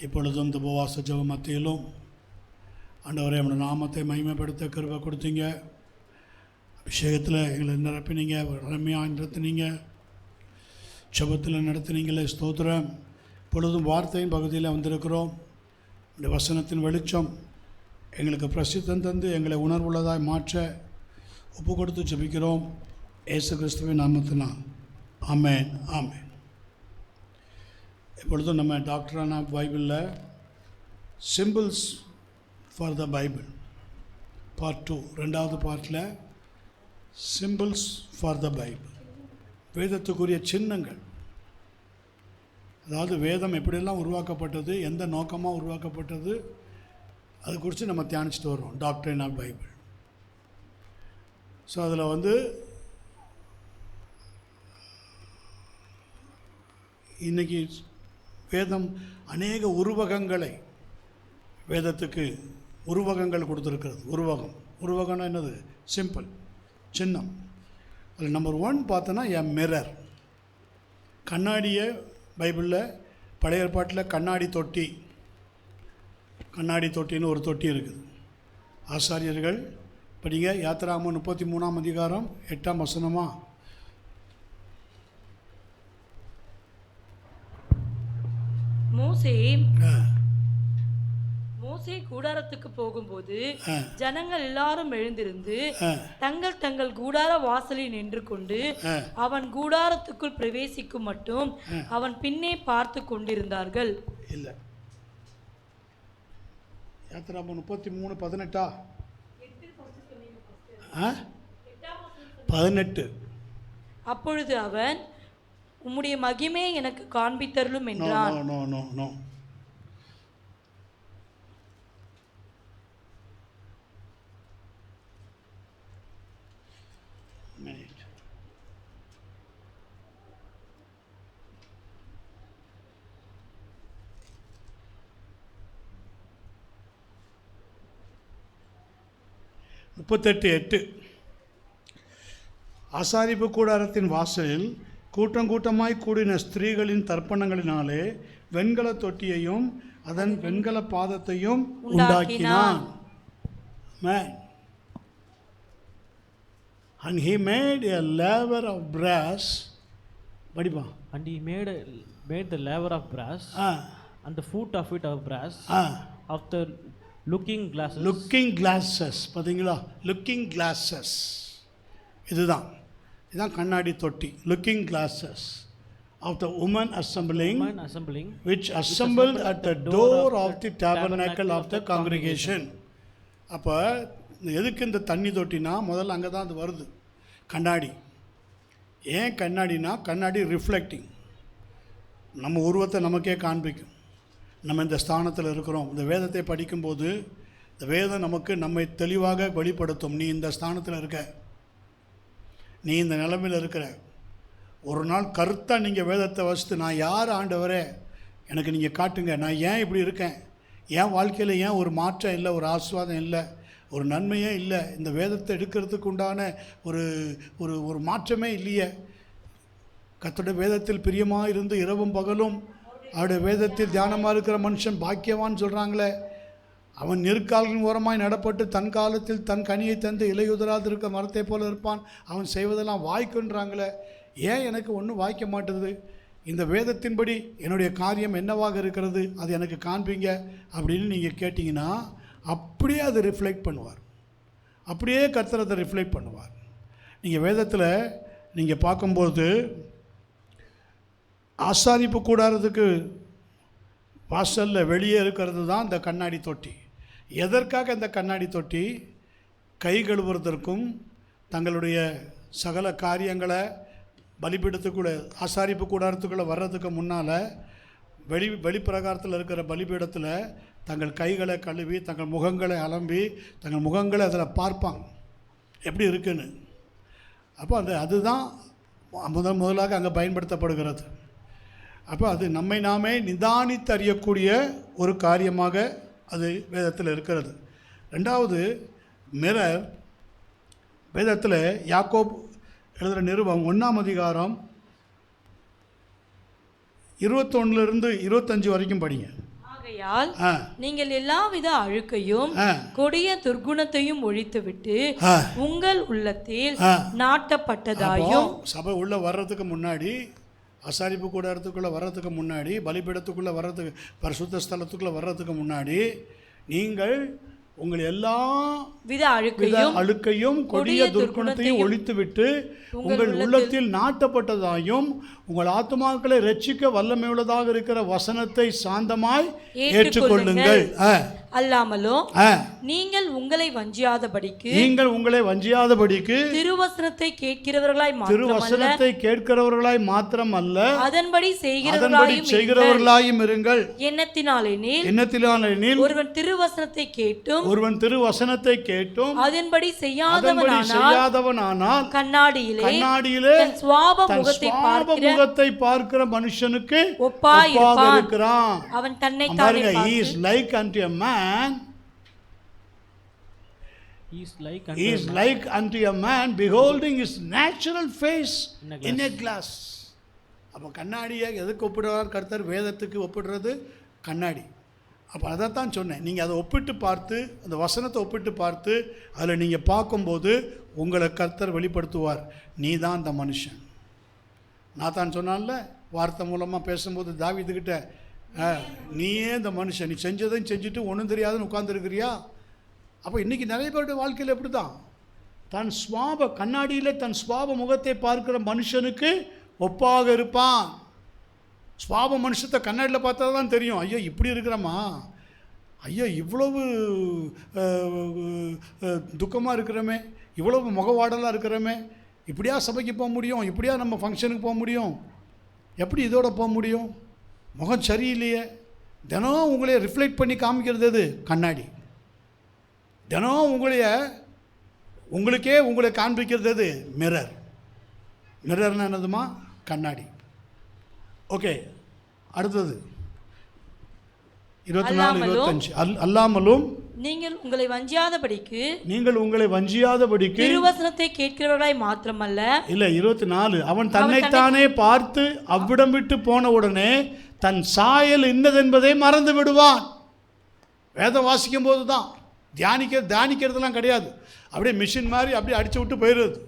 இப்பொழுதும் இந்த உபவாச ஜெப மத்தியிலும் ஆண்டவரே நம்முடைய நாமத்தை மகிமைப்படுத்த கிருபை கொடுத்தீங்க. அபிஷேகத்தில் எங்களை நிரப்பினீங்க, ரம்மையாக நடத்தினீங்க, ஜெபத்தில் நடத்தினீங்களே ஸ்தோத்திரம். இப்பொழுதும் வார்த்தையின் பகுதியில் வந்திருக்கிறோம். இந்த வசனத்தின் வெளிச்சம் எங்களுக்கு பிரசித்தம் தந்து எங்களை உணர்வுள்ளதாய் மாற்ற ஒப்பு கொடுத்து ஜெபிக்கிறோம் இயேசு கிறிஸ்துவின் நாமத்தினால். ஆமென் ஆமென். இப்பொழுதும் நம்ம டாக்டரான பைபிளில் symbols for the Bible part 2, ரெண்டாவது பார்ட்டில் சிம்பிள்ஸ் ஃபார் த பைபிள், வேதத்துக்குரிய சின்னங்கள். அதாவது வேதம் எப்படியெல்லாம் உருவாக்கப்பட்டது, எந்த நோக்கமாக உருவாக்கப்பட்டது, அது குறித்து நம்ம தியானிச்சுட்டு வரோம். டாக்டரின் ஆஃப் பைபிள். ஸோ அதில் இன்றைக்கி வேதம் அநேக உருவகங்களை, வேதத்துக்கு உருவகங்கள் கொடுத்துருக்கிறது. உருவகம்னா என்னது? சிம்பிள், சின்னம். அதில் நம்பர் 1 பார்த்தோன்னா மிரர், கண்ணாடியை பைபிளில் பழைய ஏற்பாட்டில் கண்ணாடி தொட்டின்னு ஒரு தொட்டி இருக்குது. ஆசாரியர்கள் படிங்க, யாத்திராகமம் 33ஆம் அதிகாரம் 8ஆம் வசனமா. மோசே கூடாரத்துக்கு போகும்போது ஜனங்கள் எல்லாரும் எழுந்திருந்து தங்கள் தங்கள் கூடார வாசலில் நின்று கொண்டு அவன் கூடாரத்துக்குள் பிரவேசிக்கும் மட்டும் அவன் பின்னே பார்த்து கொண்டிருந்தார்கள். இல்லை, யாத்திராகமம் 33:18 18. அப்பொழுது அவன், உம்முடைய மகிமே எனக்கு காண்பித்தருளும் என்றான். நோ. ஆசாரிப்பு கூடாரத்தின் வாசலில் கூட்டமாய் கூடின ஸ்திரீகளின் தர்ப்பணங்களினாலே வெண்கல தொட்டியையும் அதன் வெண்கல பாதத்தையும் உண்டாக்கினான். And he made a laver of brass. படிப்பா. And he made the laver of brass, and the foot of it of brass, of the looking glasses. பாத்தீங்களா? looking glasses. இதுதான் கண்ணாடி தொட்டி. looking glasses of the woman assembling, which assembled at the door of the tabernacle of the congregation. அப்போ எதுக்கு இந்த தண்ணி தொட்டினா, முதல்ல அங்கே தான் அது வருது, கண்ணாடி. ஏன் கண்ணாடினா, கண்ணாடி ரிஃப்ளெக்டிங், நம்ம உருவத்தை நமக்கே காண்பிக்கும். நம்ம இந்த ஸ்தானத்தில் இருக்கிறோம். இந்த வேதத்தை படிக்கும்போது இந்த வேதம் நமக்கு நம்மை தெளிவாக வெளிப்படுத்தும். நீ இந்த ஸ்தானத்தில் இருக்க, நீ இந்த நிலைமையில் இருக்கிற. ஒரு நாள் கருத்தாக நீங்கள் வேதத்தை வச்சுட்டு, நான் யார் ஆண்டவரே, எனக்கு நீங்கள் காட்டுங்க, நான் ஏன் இப்படி இருக்கேன், என் வாழ்க்கையில் ஏன் ஒரு மாற்றம் இல்லை, ஒரு ஆஸ்வாதம் இல்லை, ஒரு நன்மையே இல்லை, இந்த வேதத்தை எடுக்கிறதுக்கு உண்டான ஒரு ஒரு ஒரு மாற்றமே இல்லையே. கர்த்தருடைய வேதத்தில் பிரியமாக இருந்து இரவும் பகலும் அவருடைய வேதத்தில் தியானமாக இருக்கிற மனுஷன் பாக்கியவான்னு சொல்கிறாங்களே. அவன் நெருக்கால்களின் ஓரமாய் நடப்பட்டு தன் காலத்தில் தன் கனியை தந்து இலையுதராது இருக்க மரத்தை போல இருப்பான். அவன் செய்வதெல்லாம் வாய்க்குன்றாங்களே. ஏன் எனக்கு ஒன்றும் வாய்க்க மாட்டுது? இந்த வேதத்தின்படி என்னுடைய காரியம் என்னவாக இருக்கிறது, அது எனக்கு காண்பீங்க அப்படின்னு நீங்கள் கேட்டிங்கன்னா, அப்படியே அது ரிஃப்ளெக்ட் பண்ணுவார். அப்படியே கர்த்தர் அதை ரிஃப்ளெக்ட் பண்ணுவார். நீங்கள் வேதத்தில் நீங்கள் பார்க்கும்போது ஆசாரிப்பு கூடாரத்துக்கு வாசலில் வெளியே இருக்கிறது தான் இந்த கண்ணாடி தொட்டி. எதற்காக இந்த கண்ணாடி தொட்டி? கை கழுவுறதற்கும் தங்களுடைய சகல காரியங்களை பலிபீடத்துக்குள்ளே, ஆசாரிப்பு கூடாரத்துக்குள்ளே வர்றதுக்கு முன்னால் வெளிப்பிரகாரத்தில் இருக்கிற பலிபீடத்தில் தங்கள் கைகளை கழுவி தங்கள் முகங்களை அலம்பி தங்கள் முகங்களை அதில் பார்ப்பாங்க எப்படி இருக்குன்னு. அப்போ அதுதான் முதலாக அங்கே பயன்படுத்தப்படுகிறது. அப்போ அது நம்மை நாமே நிதானித்து அறியக்கூடிய ஒரு காரியமாக அது வேதத்தில் இருக்கிறது. ரெண்டாவது மிரர், வேதத்தில் யாக்கோப் எழுதுகிற நிருபம் 1ஆம் அதிகாரம் 21 25 வரைக்கும் படிங்க. ஆகையால் நீங்கள் எல்லாவித அழுக்கையும் கொடிய துர்குணத்தையும் ஒழித்துவிட்டு உங்கள் உள்ளத்தில் நாட்டப்பட்டதாயும். சபை உள்ள வர்றதுக்கு முன்னாடி, ஆசாரிப்பு கூடாரத்துக்குள்ள வர்றதுக்கு முன்னாடி, பலிபீடத்துக்குள்ள வர்றதுக்கு, பரிசுத்த ஸ்தலத்துக்குள்ள வர்றதுக்கு முன்னாடி நீங்கள் உங்கள் எல்லா வித அழுக்கையும் கொடிய துர்க்குணத்தையும் ஒழித்துவிட்டு உங்கள் உள்ளத்தில் நாட்டப்பட்டதாயும் உங்கள் ஆத்துமாக்களை ரட்சிக்க வல்லமையுள்ளதாக இருக்கிற வசனத்தை சாந்தமாய் ஏற்றுக்கொள்ளுங்கள். அல்லாமலும் நீங்கள் உங்களை வஞ்சியாதபடிக்கு திருவசனத்தை கேட்கிறவர்களாய் மாத்திரமல்ல அதன்படி செய்கிறவர்களாயும் இருங்கள். எண்ணத்தினாலெனில் ஒருவன் திருவசனத்தை கேட்டும் அதன்படி செய்யாதவனானால் கண்ணாடியிலே தன் சுவாப முகத்தை பார்க்கிற மனுஷனுக்கு ஒப்பாயிருக்கிறான். அவன் தன்னைத்தானே like unto a man, he is like unto a man beholding his natural face in a glass. அப்போ கண்ணாடியை எதுக்கு ஒப்பிடுறார் கர்த்தர்? வேதத்துக்கு ஒப்பிடுறது கண்ணாடி. அப்போ அதைத்தான் சொன்னேன். நீங்கள் அதை ஒப்பிட்டு பார்த்து, அந்த வசனத்தை ஒப்பிட்டு பார்த்து அதில் நீங்கள் பார்க்கும்போது உங்களை கர்த்தர் வெளிப்படுத்துவார். நீ தான் அந்த மனுஷன். நான் தான் சொன்னான்ல, வார்த்தை மூலமாக பேசும்போது தாவீதுகிட்ட, நீயே இந்த மனுஷன், நீ செஞ்சதையும் செஞ்சுட்டு ஒன்றும் தெரியாதுன்னு உட்கார்ந்துருக்கிறியா? அப்போ இன்றைக்கி நிறைய பேருடைய வாழ்க்கையில் எப்படி தான் தன் சுவாப கண்ணாடியில் தன் சுவாப முகத்தை பார்க்குற மனுஷனுக்கு ஒப்பாக இருப்பான். சுவாப மனுஷத்தை கண்ணாடியில் பார்த்தா தான் தெரியும், ஐயோ இப்படி இருக்கிறோமா, ஐயோ இவ்வளவு துக்கமாக இருக்கிறோமே, இவ்வளவு முகவாடலாக இருக்கிறோமே, இப்படியா சபைக்கு போக முடியும், இப்படியா நம்ம ஃபங்க்ஷனுக்கு போக முடியும், எப்படி இதோட போக முடியும், முகம் சரியில்லையே. தினம் உங்களைய ரிஃப்ளெக்ட் பண்ணி காமிக்கிறது எது? கண்ணாடி. தினம் உங்களுக்கே உங்களை காண்பிக்கிறது எது? மிரர். மிரர்னா என்னதுமா? கண்ணாடி. ஓகே, அடுத்தது 24-25. அல்லாமலும் நீங்கள் உங்களை வஞ்சியாதபடிக்கு திருவசனத்தை கேட்கிறவர்களாய் மாத்திரமல்ல. இல்ல 24, அவன் தன்னைத்தானே பார்த்து அவ்விடம் விட்டு போன உடனே தன் சாயல் இன்னதென்பதை மறந்து விடுவான். வேதம் வாசிக்கும் போது தான் தியானிக்கிறதுலாம் கிடையாது, அப்படியே மிஷின் மாதிரி அப்படியே அடிச்சு விட்டு போயிடுறது.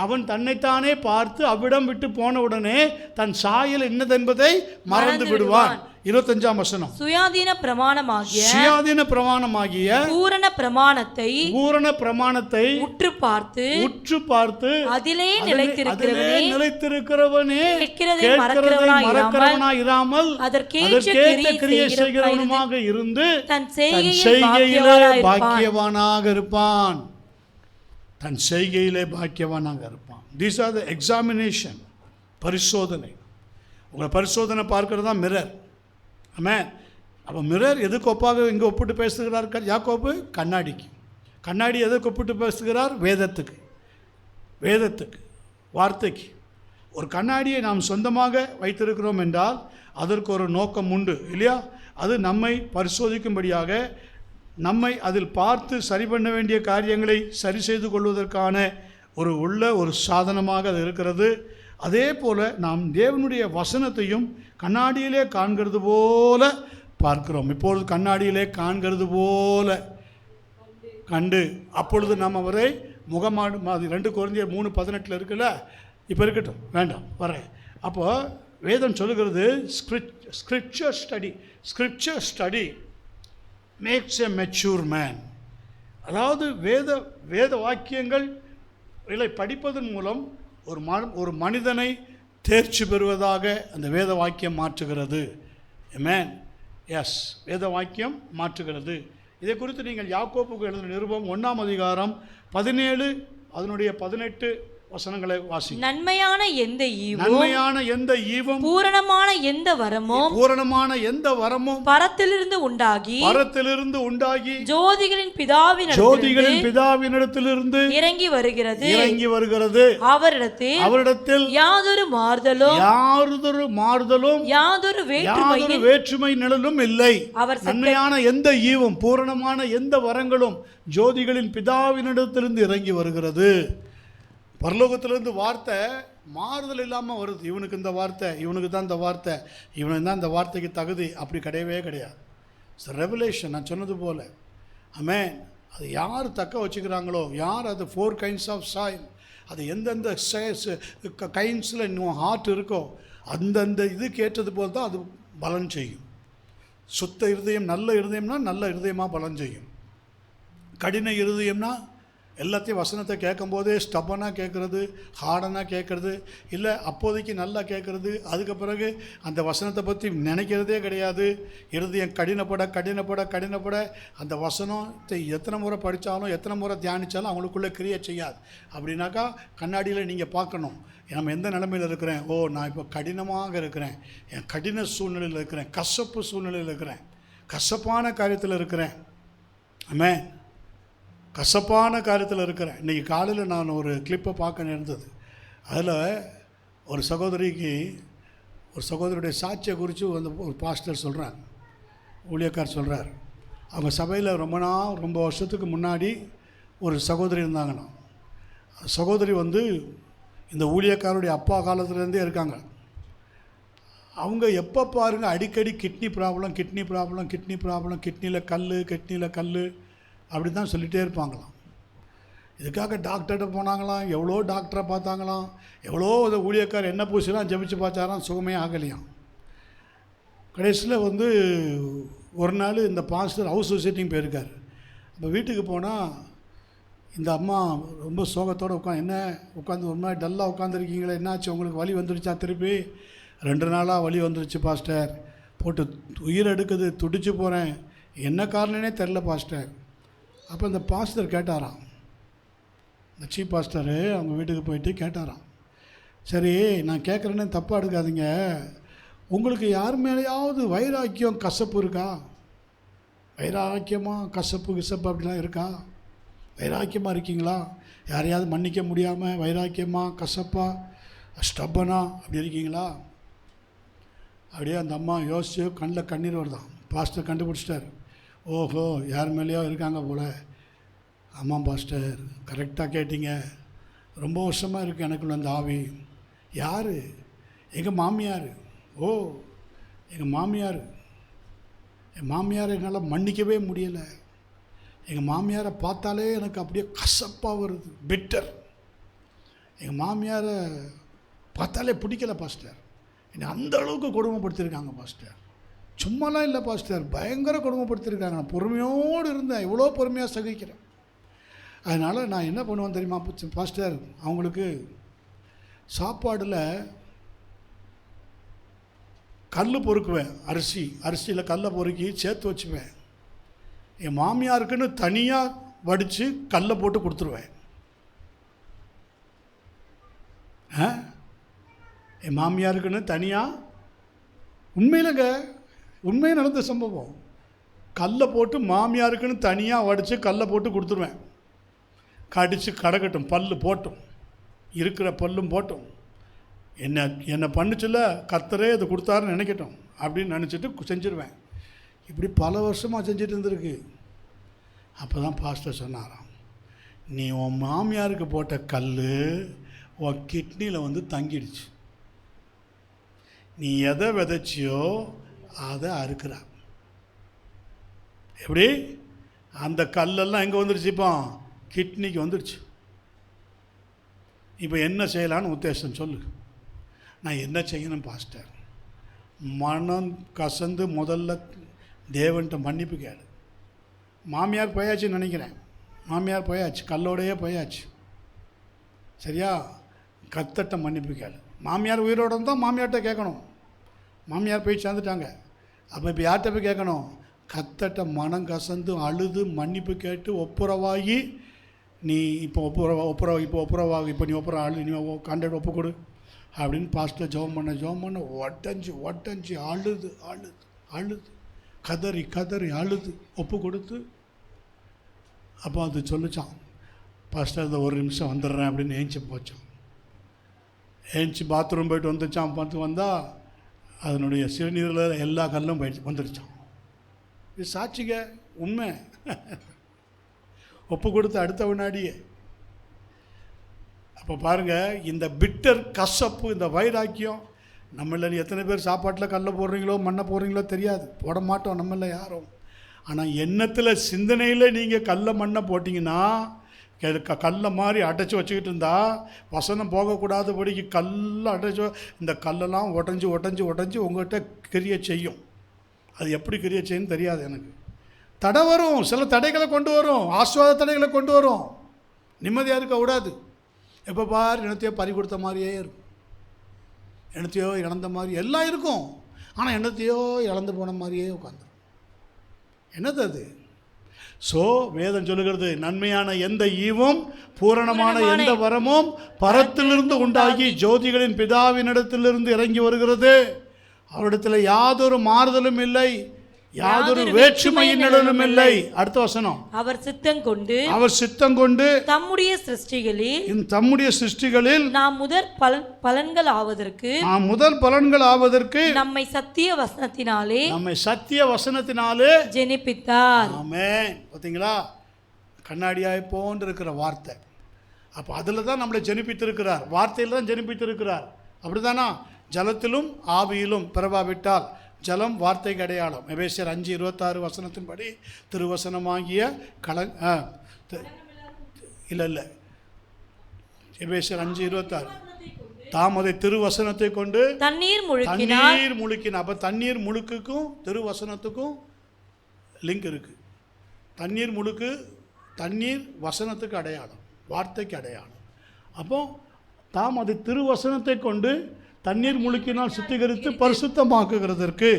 அவன் தன்னைத்தானே பார்த்து அவ்விடம் விட்டு போன உடனே தன் சாயல் என்னதென்பதை மறந்து விடுவான். 25ஆம் வசனம். சுயாதீன பிரமாணமாகிய பூரண பிரமாணத்தை உற்று பார்த்து அதிலே நிலைத்திருக்கிறவனே மறக்கிறவனாய் இராமல் அதற்கேற்ற கிரியை செய்கிறவனுமாக இருந்து தன் செய்கையிலே பாக்கியவானாக இருப்பான். தன் செய்கையிலே பாக்கியவானாக இருப்பான். தீஸ் ஆர் த எக்ஸாமினேஷன், பரிசோதனை. உங்களை பரிசோதனை பார்க்கறது தான் மிரர். ஆமாம். அப்போ மிரர் எதுக்கு ஒப்பாக இங்கே ஒப்பிட்டு பேசுகிறார் யாக்கோபு? கண்ணாடிக்கு. கண்ணாடி எதுக்கு ஒப்பிட்டு பேசுகிறார்? வேதத்துக்கு, வார்த்தைக்கு. ஒரு கண்ணாடியை நாம் சொந்தமாக வைத்திருக்கிறோம் என்றால் அதற்கு ஒரு நோக்கம் உண்டு இல்லையா? அது நம்மை பரிசோதிக்கும்படியாக, நம்மை அதில் பார்த்து சரி பண்ண வேண்டிய காரியங்களை சரி செய்து கொள்வதற்கான ஒரு சாதனமாக அது இருக்கிறது. அதே போல் நாம் தேவனுடைய வசனத்தையும் கண்ணாடியிலே காண்கிறது போல பார்க்கிறோம். இப்பொழுது கண்ணாடியிலே காண்கிறது போல கண்டு அப்பொழுது நாம் அவரை முகமாடு மாதிரி 2 கொரிந்தியர் 3:18 இருக்குல்ல, இப்போ இருக்கட்டும், வேண்டாம் வரேன். அப்போது வேதம் சொல்லுகிறது scripture study makes a mature man. அதாவது வேத வாக்கியங்கள் இதை படிப்பதன் மூலம் ஒரு மனிதனை தேர்ச்சி பெறுவதாக அந்த வேத வாக்கியம் மாற்றுகிறது. ஆமென். எஸ், வேத வாக்கியம் மாற்றுகிறது. இதை குறித்து நீங்கள் யாக்கோபுக்கு எழுதின நிருபம் 1ஆம் அதிகாரம் 17 அதனுடைய 18 வசனங்களை வாசி. நன்மையான எந்த ஈவும் பூரணமான எந்த வரமும் பரத்திலிருந்து உண்டாகி ஜோதிகளின் பிதாவினிடத்திலிருந்து இறங்கி வருகிறது. அவரிடத்தில் யாதொரு மாறுதலும் யாதொரு வேற்றுமை நிழலும் இல்லை. நன்மையான எந்த ஈவும் பூரணமான எந்த வரங்களும் ஜோதிகளின் பிதாவினிடத்திலிருந்து இறங்கி வருகிறது. பரலோகத்திலிருந்து வார்த்தை மாறுதல் இல்லாமல் வருது. இவனுக்கு இந்த வார்த்தை, இவனுக்கு தான் இந்த வார்த்தை, இவனுக்கு தான் இந்த வார்த்தைக்கு தகுதி, அப்படி கிடையவே கிடையாது. ரெவலேஷன். நான் சொன்னது போல் ஆமென். அது யார் தக்க வச்சுக்கிறாங்களோ, யார் அது 4 kinds ஆஃப் சாயில், அது எந்தெந்த கைண்ட்ஸில் இன்னும் ஹார்ட் இருக்கோ அந்தந்த இதுக்கு ஏற்றது போல் தான் அது பலன் செய்யும். சுத்த இருதயம், நல்ல இருதயம்னா நல்ல இருதயமாக பலன் செய்யும். கடின இருதயம்னா எல்லாத்தையும் வசனத்தை கேட்கும் போதே ஸ்டப்பனாக கேட்குறது, ஹார்டனாக கேட்குறது, இல்லை அப்போதைக்கு நல்லா கேட்குறது, அதுக்கு பிறகு அந்த வசனத்தை பற்றி நினைக்கிறதே கிடையாது. இருதயம் கடினப்பட அந்த வசனத்தை எத்தனை முறை படித்தாலும் எத்தனை முறை தியானித்தாலும் அவங்களுக்குள்ளே கிரியேட் செய்யாது. அப்படின்னாக்கா கண்ணாடியில் நீங்கள் பார்க்கணும், நம்ம எந்த நிலைமையில் இருக்கிறேன். ஓ, நான் இப்போ கடினமாக இருக்கிறேன், என் கடின சூழ்நிலையில் இருக்கிறேன், கசப்பு சூழ்நிலையில் இருக்கிறேன், கசப்பான காரியத்தில் இருக்கிறேன். ஆமென். கசப்பான காரியத்தில் இருக்கிறேன். இன்றைக்கி காலையில் நான் ஒரு கிளிப்பை பார்க்க நேர்ந்தது. அதில் ஒரு சகோதரியுடைய சாட்சியை குறித்து ஒரு பாஸ்டர் சொல்கிறார், ஊழியக்கார் சொல்கிறார். அவங்க சபையில் ரொம்ப வருஷத்துக்கு முன்னாடி ஒரு சகோதரி இருந்தாங்கண்ணா. சகோதரி இந்த ஊழியக்காருடைய அப்பா காலத்துலேருந்தே இருக்காங்க. அவங்க எப்போ பாருங்கள் அடிக்கடி கிட்னி ப்ராப்ளம், கிட்னியில் கல் அப்படி தான் சொல்லிகிட்டே இருப்பாங்களாம். இதுக்காக டாக்டர்கிட்ட போனாங்களாம், எவ்வளோ டாக்டரை பார்த்தாங்களாம், எவ்வளோ ஊழியக்கார் என்ன பூசிலாம் ஜெபிச்சு பார்த்தாராம், சுகமே ஆகலையாம். கடைசியில் ஒரு நாள் இந்த பாஸ்டர் ஹவுஸ் விசிட்டிங் போயிருக்கார். அப்போ வீட்டுக்கு போனால் இந்த அம்மா ரொம்ப சோகத்தோடு உட்காந்து ஒரு மாதிரி டல்லாக உட்காந்துருக்கீங்களே, என்னாச்சு உங்களுக்கு, வலி வந்துருச்சா? திருப்பி 2 நாளாக வலி வந்துருச்சு பாஸ்டர், போட்டு உயிர் எடுக்குது, துடிச்சு போகிறேன், என்ன காரணனே தெரில பாஸ்டர். அப்போ இந்த பாஸ்டர் கேட்டாராம், இந்த சீஃப் பாஸ்டரு அவங்க வீட்டுக்கு போயிட்டு கேட்டாராம், சரி நான் கேட்குறேன்னு தப்பாக எடுக்காதீங்க, உங்களுக்கு யார் மேலேயாவது வைராக்கியம் கசப்பு இருக்கா? வைராக்கியமாக கசப்பு அப்படிலாம் இருக்கா? வைராக்கியமாக இருக்கீங்களா? யாரையாவது மன்னிக்க முடியாமல் வைராக்கியமாக கசப்பாக ஸ்டப்பனா அப்படி இருக்கீங்களா? அப்படியே அந்த அம்மா யோசிச்சு கண்ணில் கண்ணீர் வருதான். பாஸ்டர் கண்டுபிடிச்சிட்டார், ஓஹோ யார் மேலேயோ இருக்காங்க போல். ஆமாம் பாஸ்டர், கரெக்டாக கேட்டீங்க, ரொம்ப வருஷமாக இருக்குது எனக்குள்ள அந்த ஆவி. யார்? எங்கள் மாமியார். ஓ, எங்கள் மாமியார். என் மாமியாரை என்னால் மன்னிக்கவே முடியலை. எங்கள் மாமியாரை பார்த்தாலே எனக்கு அப்படியே கசப்பாக வருது, பிட்டர். எங்கள் மாமியாரை பார்த்தாலே பிடிக்கல பாஸ்டர், என்னை அந்த அளவுக்கு கொடுமைப்படுத்தியிருக்காங்க பாஸ்டர். சும்மாலாம் இல்லை பாஸ்டர், பயங்கர கொடுமைப்படுத்தியிருக்காங்க. நான் பொறுமையோடு இருந்தேன், எவ்வளோ பொறுமையாக சகிக்கிறேன். அதனால் நான் என்ன பண்ணுவேன் தெரியுமா பாஸ்டர், அவங்களுக்கு சாப்பாடில் கல் பொறுக்குவேன், அரிசியில் கல்லை பொறுக்கி சேர்த்து வச்சுப்பேன். என் மாமியாருக்குன்னு தனியாக வடித்து கல்லை போட்டு கொடுத்துருவேன். என் மாமியாருக்குன்னு தனியாக, உண்மையே நடந்த சம்பவம், கல்லை போட்டு மாமியாருக்குன்னு தனியாக வடித்து கல்லை போட்டு கொடுத்துருவேன். கடித்து கடக்கட்டும், பல் போட்டும், இருக்கிற பல்லும் போட்டும், என்னை பண்ணிச்சில்ல கர்த்தரே அதை கொடுத்தாருன்னு நினைக்கட்டும் அப்படின்னு நினச்சிட்டு செஞ்சுருவேன். இப்படி பல வருஷமாக செஞ்சுட்டு இருந்திருக்கு. அப்போ தான் பாஸ்டர் சொன்னாராம், நீ உன் மாமியாருக்கு போட்ட கல் உன் கிட்னியில் தங்கிடுச்சு, நீ எதை விதைச்சியோ அதை அறுக்கிற. எப்படி? அந்த கல்லெல்லாம் எங்கே வந்துருச்சு? இப்போ கிட்னிக்கு வந்துடுச்சு. இப்போ என்ன செய்யலான்னு உத்தேசம் சொல்லு. நான் என்ன செய்யணும் பாஸ்டர்? மனம் கசந்து முதல்ல தேவன்கிட்ட மன்னிப்பு கேளு. மாமியார் போயாச்சுன்னு நினைக்கிறேன், மாமியார் போயாச்சு, கல்லோடையே போயாச்சு, சரியா? கர்த்தர்ட்ட மன்னிப்பு கேளு. மாமியார் உயிரோடு இருந்தால் மாமியார்கிட்ட கேட்கணும், மாமியார் போய் சேர்ந்துட்டாங்க. அப்போ இப்போ யார்கிட்ட போய் கேட்கணும்? கர்த்தர்ட்ட மனம் கசந்து அழுது மன்னிப்பு கேட்டு ஒப்புரவாகி, நீ இப்போ ஒப்புரவாகி, இப்போ நீ அழு, நீ கான்ட்ராக்ட் ஒப்பு கொடு அப்படின்னு பாஸ்டர் ஜெபம் பண்ண ஒட்டஞ்சு அழுது கதறி அழுது ஒப்பு கொடுத்து, அப்போ அது சொல்லிச்சான், பாஸ்டர் அதை 1 நிமிஷம் வந்துடுறேன் அப்படின்னு ஏஞ்சி போச்சான். ஏஞ்சி பாத்ரூம் போய்ட்டு வந்துச்சான். வந்தால் அதனுடைய சிறுநீரில் எல்லா கல்லும் வந்துடுச்சான். இது சாட்சிங்க, உண்மை. ஒப்பு கொடுத்து அடுத்த வினாடியே. அப்போ பாருங்கள், இந்த பிட்டர் கசப்பு, இந்த வைராக்கியம் நம்மள எத்தனை பேர் சாப்பாட்டில் கல்லை போடுறீங்களோ மண்ணை போடுறீங்களோ தெரியாது, போட மாட்டோம் நம்மள யாரும். ஆனால் எண்ணத்தில் சிந்தனையில் நீங்கள் கல்லை மண்ணை போட்டிங்கன்னா கல்லை மாதிரி அடைச்சி வச்சுக்கிட்டு இருந்தா வசனம் போகக்கூடாதபடிக்கு கல்லை அடைச்சி இந்த கல்லெல்லாம் உடஞ்சி உடஞ்சி உடஞ்சி உங்கள்கிட்ட கிரியை செய்யும். அது எப்படி கிரியை செய்யுன்னு தெரியாது எனக்கு. தடை வரும், சில தடைகளை கொண்டு வரும், ஆஸ்வாத தடைகளை கொண்டு வரும். நிம்மதியாக இருக்க விடாது. எப்போ பார் என்னத்தையோ பறி கொடுத்த மாதிரியே இருக்கும், என்னத்தையோ இழந்த மாதிரி எல்லாம் இருக்கும். ஆனால் என்னத்தையோ இழந்து போன மாதிரியே உட்காந்துரும். என்னது அது? ஸோ வேதம் சொல்லுகிறது, நன்மையான எந்த ஈவும் பூரணமான எந்த வரமும் பரத்திலிருந்து உண்டாகி ஜோதிகளின் பிதாவினிடத்திலிருந்து இறங்கி வருகிறது. அவரிடத்தில் யாதொரு மாறுதலும் இல்லை, யாதொரு வேற்றுமையின் நிழலும் இல்லை. அடுத்த வசனம், அவர் சித்தம் கொண்டு தம்முடைய சிருஷ்டிகளில் நாம் முதற் பலன்கள் ஆவதற்கு நம்மை சத்திய வசனத்தினாலே ஜெனிப்பித்தார். ஆமென். பாத்தீங்களா, கண்ணாடியாய் போன்று இருக்கிற வார்த்தை. அப்போ அதில் தான் நம்மளை ஜெனிப்பித்திருக்கிறார், வார்த்தையில் தான் ஜெனிப்பித்திருக்கிறார். அப்படிதானா? ஜலத்திலும் ஆவியிலும் பிறவாவிட்டால் ஜலம் வார்த்தைக்கு அடையாளம். எபேசியர் 5:26 வசனத்தின்படி திருவசனமாகிய இல்லை எபேசியர் 5:26 தாம் அதை திருவசனத்தை கொண்டு தண்ணீர் முழுக்கினார். அப்போ தண்ணீர் முழுக்குக்கும் திருவசனத்துக்கும் லிங்க் இருக்கு. தண்ணீர் முழுக்கு, தண்ணீர் வசனத்துக்கு அடையாளம், வார்த்தைக்கு அடையாளம். அப்போ தாம் அதை திருவசனத்தை கொண்டு தண்ணீர் முழுக்கினால் சுத்திகரித்து பரிசுத்தமாக்குகிறதற்கு.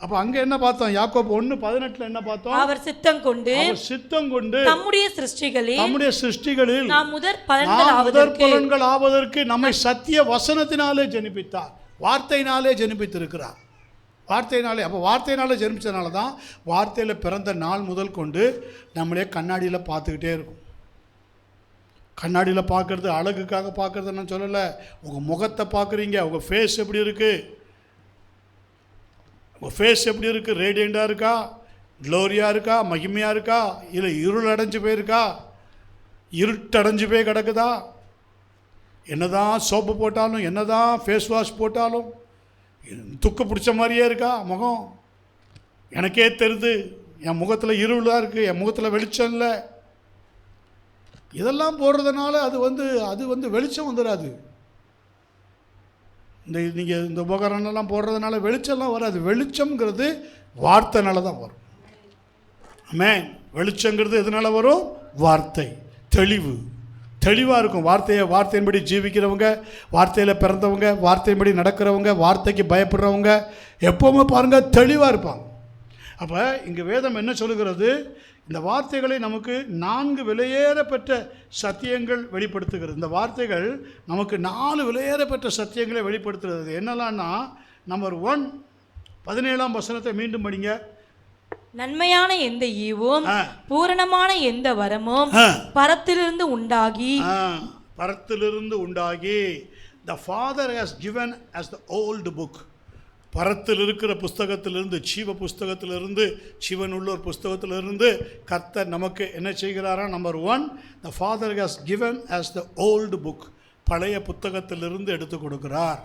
அப்ப அங்க என்ன பார்த்தோம்? யாக்கோபு 1:18 என்ன பார்த்தோம்? அவர் சித்தம் கொண்டு நம்முடைய சிருஷ்டிகளில் நாம் முதற் பலன்கள் ஆவதற்கு நம்மை சத்திய வசனத்தினாலே ஜெனிப்பித்தார், வார்த்தையினாலே ஜெனிப்பித்திருக்கிறார். வார்த்தையினாலே. அப்போ வார்த்தையினாலே ஜெனிப்பிச்சதுனால தான் வார்த்தையில் பிறந்த நாள் முதல் கொண்டு நம்மளே கண்ணாடியில் பார்த்துக்கிட்டே இருக்கும். கண்ணாடியில் பார்க்குறது அழகுக்காக பார்க்குறது நான் சொல்லலை. உங்கள் முகத்தை பார்க்குறீங்க, உங்கள் ஃபேஸ் எப்படி இருக்குது, உங்கள் ஃபேஸ் எப்படி இருக்குது, ரேடியண்டாக இருக்கா, க்ளோரியாக இருக்கா, மகிமையாக இருக்கா, இல்லை இருள் அடைஞ்சு போயிருக்கா, இருட்டடைஞ்சு போய் கிடக்குதா? என்னதான் சோப்பு போட்டாலும், என்னதான் ஃபேஸ் வாஷ் போட்டாலும் துக்க பிடிச்ச மாதிரியே இருக்கா முகம்? எனக்கே தெரியுது, என் முகத்தில் இருளாக இருக்குது, என் முகத்தில் வெளிச்சம் இல்லை. இதெல்லாம் போடுறதுனால அது வந்து வெளிச்சம் வந்துடாது. நீங்கள் இந்த உபகரணம்லாம் போடுறதுனால வெளிச்சம்லாம் வராது. வெளிச்சம்ங்கிறது வார்த்தைனால தான் வரும். ஆமென். வெளிச்சங்கிறது எதனால வரும்? வார்த்தை. தெளிவாக இருக்கும். வார்த்தையின்படி ஜீவிக்கிறவங்க, வார்த்தையில் பிறந்தவங்க, வார்த்தையின்படி நடக்கிறவங்க, வார்த்தைக்கு பயப்படுறவங்க எப்போவுமே பாருங்கள் தெளிவாக இருப்பாங்க. அப்போ இங்கே வேதம் என்ன சொல்லுகிறது? இந்த வார்த்தைகளை நமக்கு 4 விலையேறப்பெற்ற சத்தியங்கள் வெளிப்படுத்துகிறது. இந்த வார்த்தைகள் நமக்கு 4 விலையேறப்பெற்ற சத்தியங்களை வெளிப்படுத்துகிறது. என்னெல்லாம்னா, நம்பர் 1 17ஆம் வசனத்தை மீண்டும் படிங்க. நன்மையான எந்த ஈவும் பூரணமான எந்த வரமும் பரத்திலிருந்து உண்டாகி the Father has given as the old book. பரத்தில் இருக்கிற புஸ்தகத்திலிருந்து, ஜீவ புஸ்தகத்திலிருந்து, ஜீவன் உள்ளோர் புஸ்தகத்திலிருந்து கர்த்தர் நமக்கு என்ன செய்கிறாரா? Number 1, the Father has given as the old book. பழைய புத்தகத்திலிருந்து எடுத்து கொடுக்கிறார்.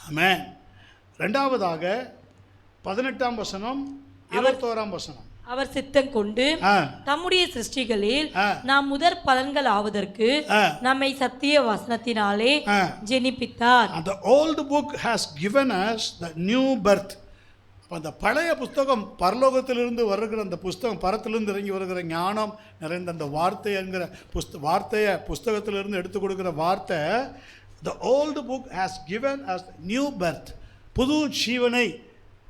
ஆமென். இரண்டாவதாக 18ஆம் வசனம் 21ஆம் வசனம், அவர் சித்தம் கொண்டு தம்முடைய சிருஷ்டிகளில் நாம் முதற் பலன்கள் ஆவதற்கு நம்மை சத்திய வசனத்தினாலே ஜெனிப்பித்தார். The old book has given us the new birth. அந்த பழைய புஸ்தகம், பரலோகத்திலிருந்து வருகிற அந்த புஸ்தகம், பரத்திலிருந்து இறங்கி வருகிற ஞானம் நிறைந்த அந்த வார்த்தை என்கிற வார்த்தையை புஸ்தகத்திலிருந்து எடுத்து கொடுக்குற வார்த்தை, the old book has given us new birth. புது ஜீவனை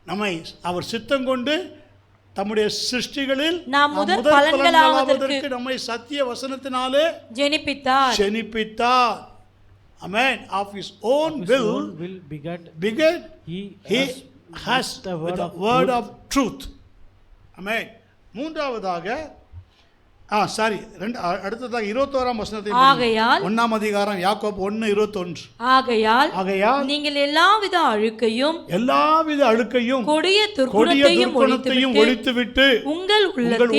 நம்மை அவர் சித்தம் கொண்டு தம்முடைய சிருஷ்டிகளில் நாம் முதற் பலன்களாவதற்கு நம்மை சத்திய வசனத்தினாலே ஜெனிப்பித்தார். ஆமென். Of his own will beget he has the word of truth. ஆமென். மூன்றாவதாக அடுத்ததாக 21ஆம் வசனத்தை, ஆகையால் 1ஆம் அதிகாரம் யாக்கோபு 1:21, ஆகையால் நீங்கள் எல்லாவித அழுக்கையும் கொடிய துர்க்குணத்தையும் ஒழித்துவிட்டு உங்கள்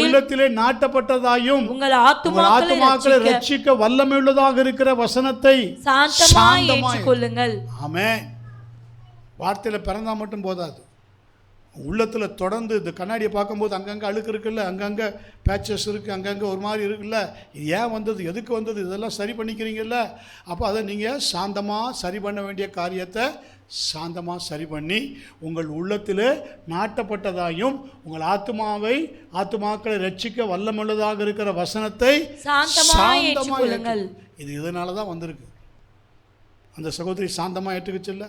உள்ளத்திலே நாட்டப்பட்டதாயும் உங்கள் ஆத்துமாக்களை ரட்சிக்க வல்லமையுள்ளதாக இருக்கிற வசனத்தை சாந்தமாய் ஏற்றுக்கொள்ளுங்கள். ஆமென். வார்த்தையில பிறந்தா மட்டும் போதாது, உள்ளத்தில் தொடர்ந்து இந்த கண்ணாடியை பார்க்கும்போது அங்கங்கே அழுக்கு இருக்குல்ல, அங்கங்கே பேச்சஸ் இருக்குது, அங்கங்கே ஒரு மாதிரி இருக்குல்ல, இது ஏன் வந்தது, எதுக்கு வந்தது, இதெல்லாம் சரி பண்ணிக்கிறீங்கல்ல. அப்போ அதை நீங்கள் சாந்தமாக சரி பண்ண வேண்டிய காரியத்தை சாந்தமாக சரி பண்ணி உங்கள் உள்ளத்தில் நாட்டப்பட்டதாயும் உங்கள் ஆத்துமாக்களை ரட்சிக்க வல்லமுள்ளதாக இருக்கிற வசனத்தை சாந்தமாய் ஏற்றுக்கொள்ளுங்கள். இது இதனால தான் வந்திருக்கு. அந்த சகோதரி சாந்தமாக ஏற்றுக்குச்சுல்ல,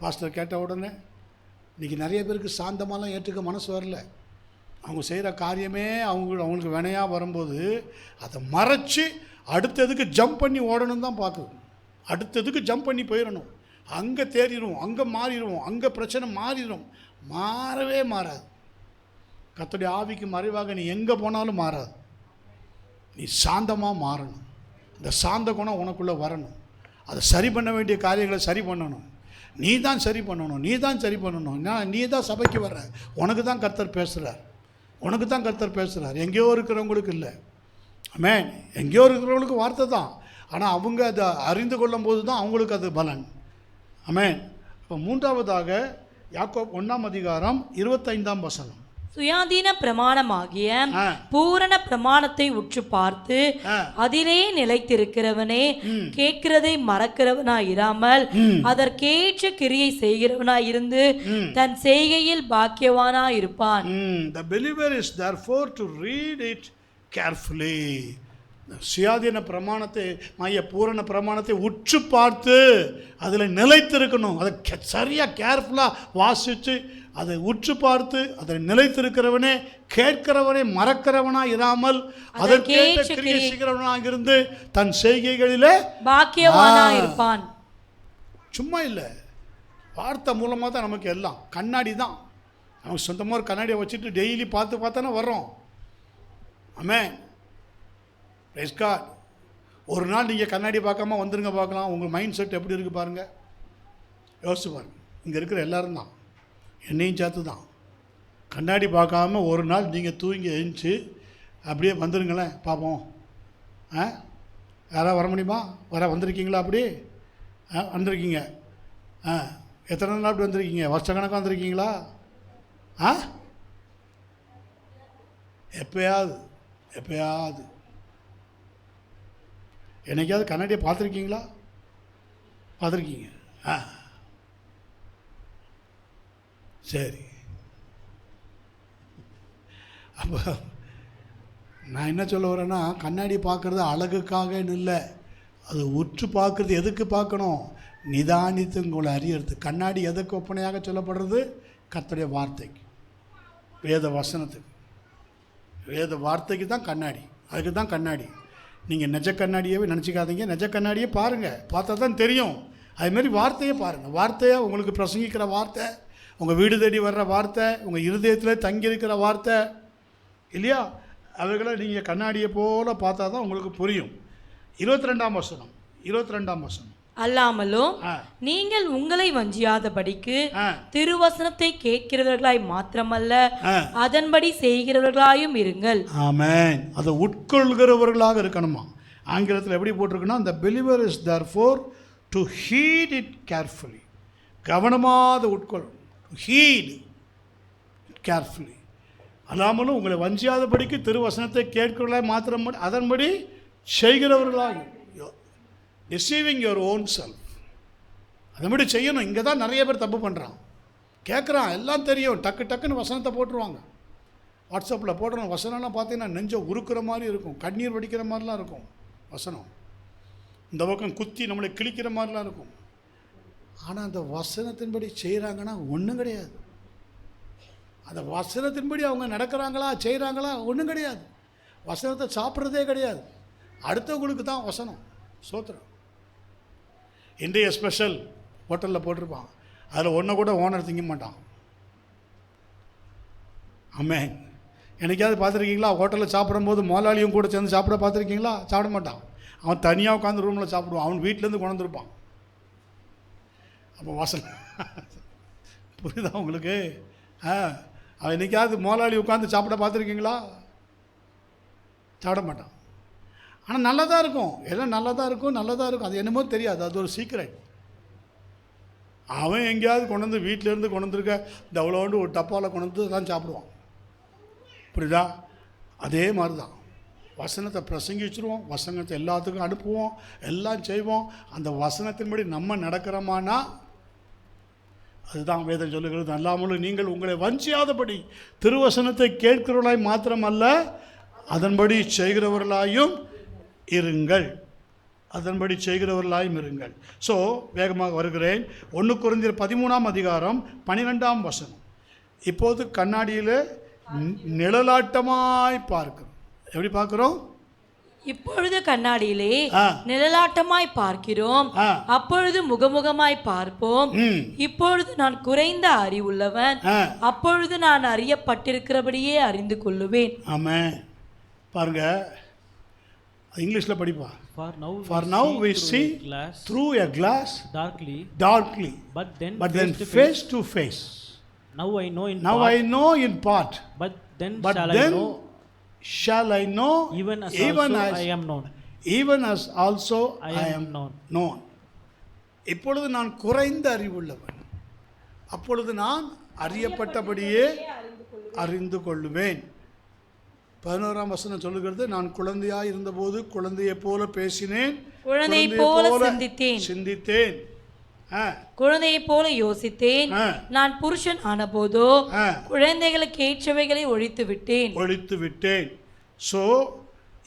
பாஸ்டர் கேட்ட உடனே. இன்றைக்கி நிறைய பேருக்கு சாந்தமாலாம் ஏற்றுக்க மனசு வரல. அவங்க செய்கிற காரியமே அவங்களுக்கு வினையாக வரும்போது அதை மறைச்சி அடுத்ததுக்கு ஜம்ப் பண்ணி ஓடணும் தான் பார்க்குது. அடுத்ததுக்கு ஜம்ப் பண்ணி போயிடணும், அங்கே தேறிடுவோம், அங்கே மாறிடுவோம், அங்கே பிரச்சனை மாறிடும். மாறவே மாறாது. கர்த்தருடைய ஆவிக்கு மறைவாக நீ எங்கே போனாலும் மாறாது. நீ சாந்தமாக மாறணும். இந்த சாந்த குணம் உனக்குள்ளே வரணும். அதை சரி பண்ண வேண்டிய காரியங்களை சரி பண்ணணும். நீ தான் சரி பண்ணணும், நீ தான் சரி பண்ணணும். நீ தான் சபைக்கு வர்ற, உனக்கு தான் கர்த்தர் பேசுகிறார், உனக்கு தான் கர்த்தர் பேசுகிறார். எங்கேயோ இருக்கிறவங்களுக்கு இல்லை. ஆமென். எங்கேயோ இருக்கிறவங்களுக்கு வார்த்தை தான், ஆனால் அவங்க அதை அறிந்து கொள்ளும் போது தான் அவங்களுக்கு அது பலன். ஆமென். இப்போ மூன்றாவதாக யாக்கோபு 1:25 சுயாதீன பிரமாணமாகிய பூரண பிரமாணத்தை உற்று பார்த்து அதிலே நிலைத்திருக்கிறவனே கேட்கிறதை மறக்கிறவனாய் இராமல் அதற்கேற்ற கிரியை செய்கிறவனாய் இருந்து தன் செய்கையில் பாக்கியவானாய் இருப்பான். The believer is therefore to read it carefully. சுயாதீன பிரமாணத்தை பூரண பிரமாணத்தை உற்று பார்த்து அதில் நிலைத்திருக்கணும். அதை சரியாக கேர்ஃபுல்லாக வாசித்து அதை உற்று பார்த்து அதில் நிலைத்திருக்கிறவனே கேட்கிறவனே மறக்கிறவனாக இராமல் அதற்கேற்ற கிரியை செய்கிறவனாக இருந்து தன் செய்கைகளிலே பாக்கியவானாய் இருப்பான். சும்மா இல்லை, வார்த்தை மூலமாக தான் நமக்கு எல்லாம். கண்ணாடி தான் நமக்கு. சொந்தமாக ஒரு கண்ணாடியை வச்சுட்டு டெய்லி பார்த்து பார்த்தானே வர்றோம். ஆமென். Praise God. ஒரு நாள் நீங்கள் கண்ணாடி பார்க்காம வந்துருங்க பார்க்கலாம். உங்கள் மைண்ட் செட் எப்படி இருக்குது பாருங்கள், யோசிச்சு பாருங்கள். இங்கே இருக்கிற எல்லோரும் தான், என்னையும் சேர்த்து தான். கண்ணாடி பார்க்காம ஒரு நாள் நீங்கள் தூங்கி எழுந்துச்சு அப்படியே வந்துருங்களேன் பார்ப்போம். யாராவது வர முடியுமா? வந்திருக்கீங்களா? அப்படி வந்திருக்கீங்க. எத்தனை நாள் அப்படி வந்திருக்கீங்க? வருஷக்கணக்காக வந்திருக்கீங்களா? எப்பயாவது என்னைக்காவது கண்ணாடியை பார்த்துருக்கீங்களா? பார்த்துருக்கீங்க. சரி. அப்போ நான் என்ன சொல்ல வரேன்னா, கண்ணாடி பார்க்குறது அழகுக்காக இல்லை, அது உற்று பார்க்குறது எதுக்கு பார்க்கணும்? நிதானித்து உங்களை அறியறது. கண்ணாடி எதுக்கு ஒப்பனையாக சொல்லப்படுறது? கர்த்தருடைய வார்த்தைக்கு, வேத வசனத்துக்கு, வேத வார்த்தைக்கு தான் கண்ணாடி. அதுக்கு தான் கண்ணாடி. நீங்கள் நெஜ கண்ணாடியவே நினச்சிக்காதீங்க. நெஜ கண்ணாடியே பாருங்கள், பார்த்தா தான் தெரியும். அதுமாரி வார்த்தையே பாருங்கள். வார்த்தையை உங்களுக்கு பிரசங்கிக்கிற வார்த்தை, உங்கள் வீடு தேடி வர்ற வார்த்தை, உங்கள் இருதயத்தில் தங்கியிருக்கிற வார்த்தை இல்லையா, அவைகளை நீங்கள் கண்ணாடியை போல பார்த்தா தான் உங்களுக்கு புரியும். 22 வசனம். அல்லாமலும் நீங்கள் உங்களை வஞ்சியாதபடிக்கு திருவசனத்தை கேட்கிறவர்களாய் மாத்திரமல்ல அதன்படி செய்கிறவர்களாயும் இருங்கள். ஆமென். அதை உட்கொள்கிறவர்களாக இருக்கணுமா? ஆங்கிலத்தில் எப்படி போட்டிருக்குன்னா, the believer is therefore to heed it carefully. கவனமாக உட்கொள். heed it carefully. அல்லாமலும் உங்களை வஞ்சியாதபடிக்கு திருவசனத்தை கேட்கிறவர்களாய் மாத்திரம் அதன்படி செய்கிறவர்களாக, deceiving your own self. அதன்படி செய்யணும். இங்கே தான் நிறைய பேர் தப்பு பண்ணுறான். கேட்குறான், எல்லாம் தெரியும், டக்குன்னு வசனத்தை போட்டுருவாங்க. வாட்ஸ்அப்பில் போடுறோம் வசனம்லாம் பார்த்தீங்கன்னா நெஞ்சை உருக்குற மாதிரி இருக்கும், கண்ணீர் வடிக்கிற மாதிரிலாம் இருக்கும் வசனம். இந்த பக்கம் குத்தி நம்மளை கிழிக்கிற மாதிரிலாம் இருக்கும். ஆனால் அந்த வசனத்தின்படி செய்கிறாங்கன்னா ஒன்றும் கிடையாது. அந்த வசனத்தின்படி அவங்க நடக்கிறாங்களா செய்கிறாங்களா ஒன்றும் கிடையாது. வசனத்தை சாப்பிட்றதே கிடையாது. அடுத்தவங்களுக்கு தான் வசனம். சோத்திரம். இன்றைய ஸ்பெஷல் ஹோட்டலில் போட்டிருப்பான், அதில் ஒன்றை கூட ஓனர் திங்க மாட்டான். ஆமென். என்னைக்காவது பார்த்துருக்கீங்களா? ஹோட்டலில் சாப்பிடும்போது முதலாளியும் கூட சேர்ந்து சாப்பிட பார்த்துருக்கீங்களா? சாப்பிட மாட்டான். அவன் தனியாக உட்காந்து ரூமில் சாப்பிடுவான். அவன் வீட்டிலேருந்து கொண்டு வந்துருப்பான். அப்போ வசனம் புரியுதா உங்களுக்கு? அவன் என்னைக்காவது முதலாளி உட்காந்து சாப்பிட பார்த்துருக்கீங்களா? சாப்பிட மாட்டான். ஆனால் நல்லதாக இருக்கும், எல்லாம் நல்லதாக இருக்கும். அது என்னமோ தெரியாது, அது ஒரு சீக்ரெட். அவன் எங்கேயாவது கொண்டு வந்து வீட்டிலேருந்து கொண்டு வந்துருக்க இந்த அவ்வளோண்டு ஒரு டப்பாவில் கொண்டு வந்து தான் சாப்பிடுவான். புரியுதா? அதே மாதிரி தான் வசனத்தை பிரசங்கிச்சிருவோம், வசனத்தை எல்லாத்துக்கும் அனுப்புவோம், எல்லாம் செய்வோம். அந்த வசனத்தின்படி நம்ம நடக்கிறோமானா அதுதான் வேதம் சொல்லுகிறது. அல்லாமலும் நீங்கள் உங்களை வஞ்சியாதபடி திருவசனத்தை கேட்கிறவர்களாய் மாத்திரமல்ல அதன்படி செய்கிறவர்களாயும் இருங்கள். அதன்படி செய்கிறவர்களாயும் இருங்கள். ஸோ வேகமாக வருகிறேன். 1 கொரிந்தியர் 13ஆம் அதிகாரம் 12ஆம் வசனம். இப்போது கண்ணாடியில் நிழலாட்டமாய் பார்க்கிறோம். எப்படி பார்க்கிறோம்? இப்பொழுது கண்ணாடியிலே நிழலாட்டமாய் பார்க்கிறோம், அப்பொழுது முகமுகமாய் பார்ப்போம். இப்பொழுது நான் குறைந்த அறிவுள்ளவன், அப்பொழுது நான் அறியப்பட்டிருக்கிறபடியே அறிந்து கொள்ளுவேன். ஆமென். பாருங்க, இங்கிலீஷில் படிப்பா. For now we see through a glass darkly, but then face to face. Now I know in part, but then shall I know even as I am known. Even as also I am known. இப்பொழுது நான் குறைந்த அறிவுள்ளவன், அப்பொழுது நான் அறியப்பட்டபடியே அறிந்து கொள்ளுவேன். 11ஆம் வசனம் சொல்லுகிறது, நான் குழந்தையாய் இருந்தபோது குழந்தையைப் போல பேசினேன், குழந்தையைப் போல சிந்தித்தேன், குழந்தையைப் போல யோசித்தேன். நான் புருஷன் ஆனபோதோ குழந்தைகளுக்கு ஏற்றவைகளை ஒழித்து விட்டேன். ஸோ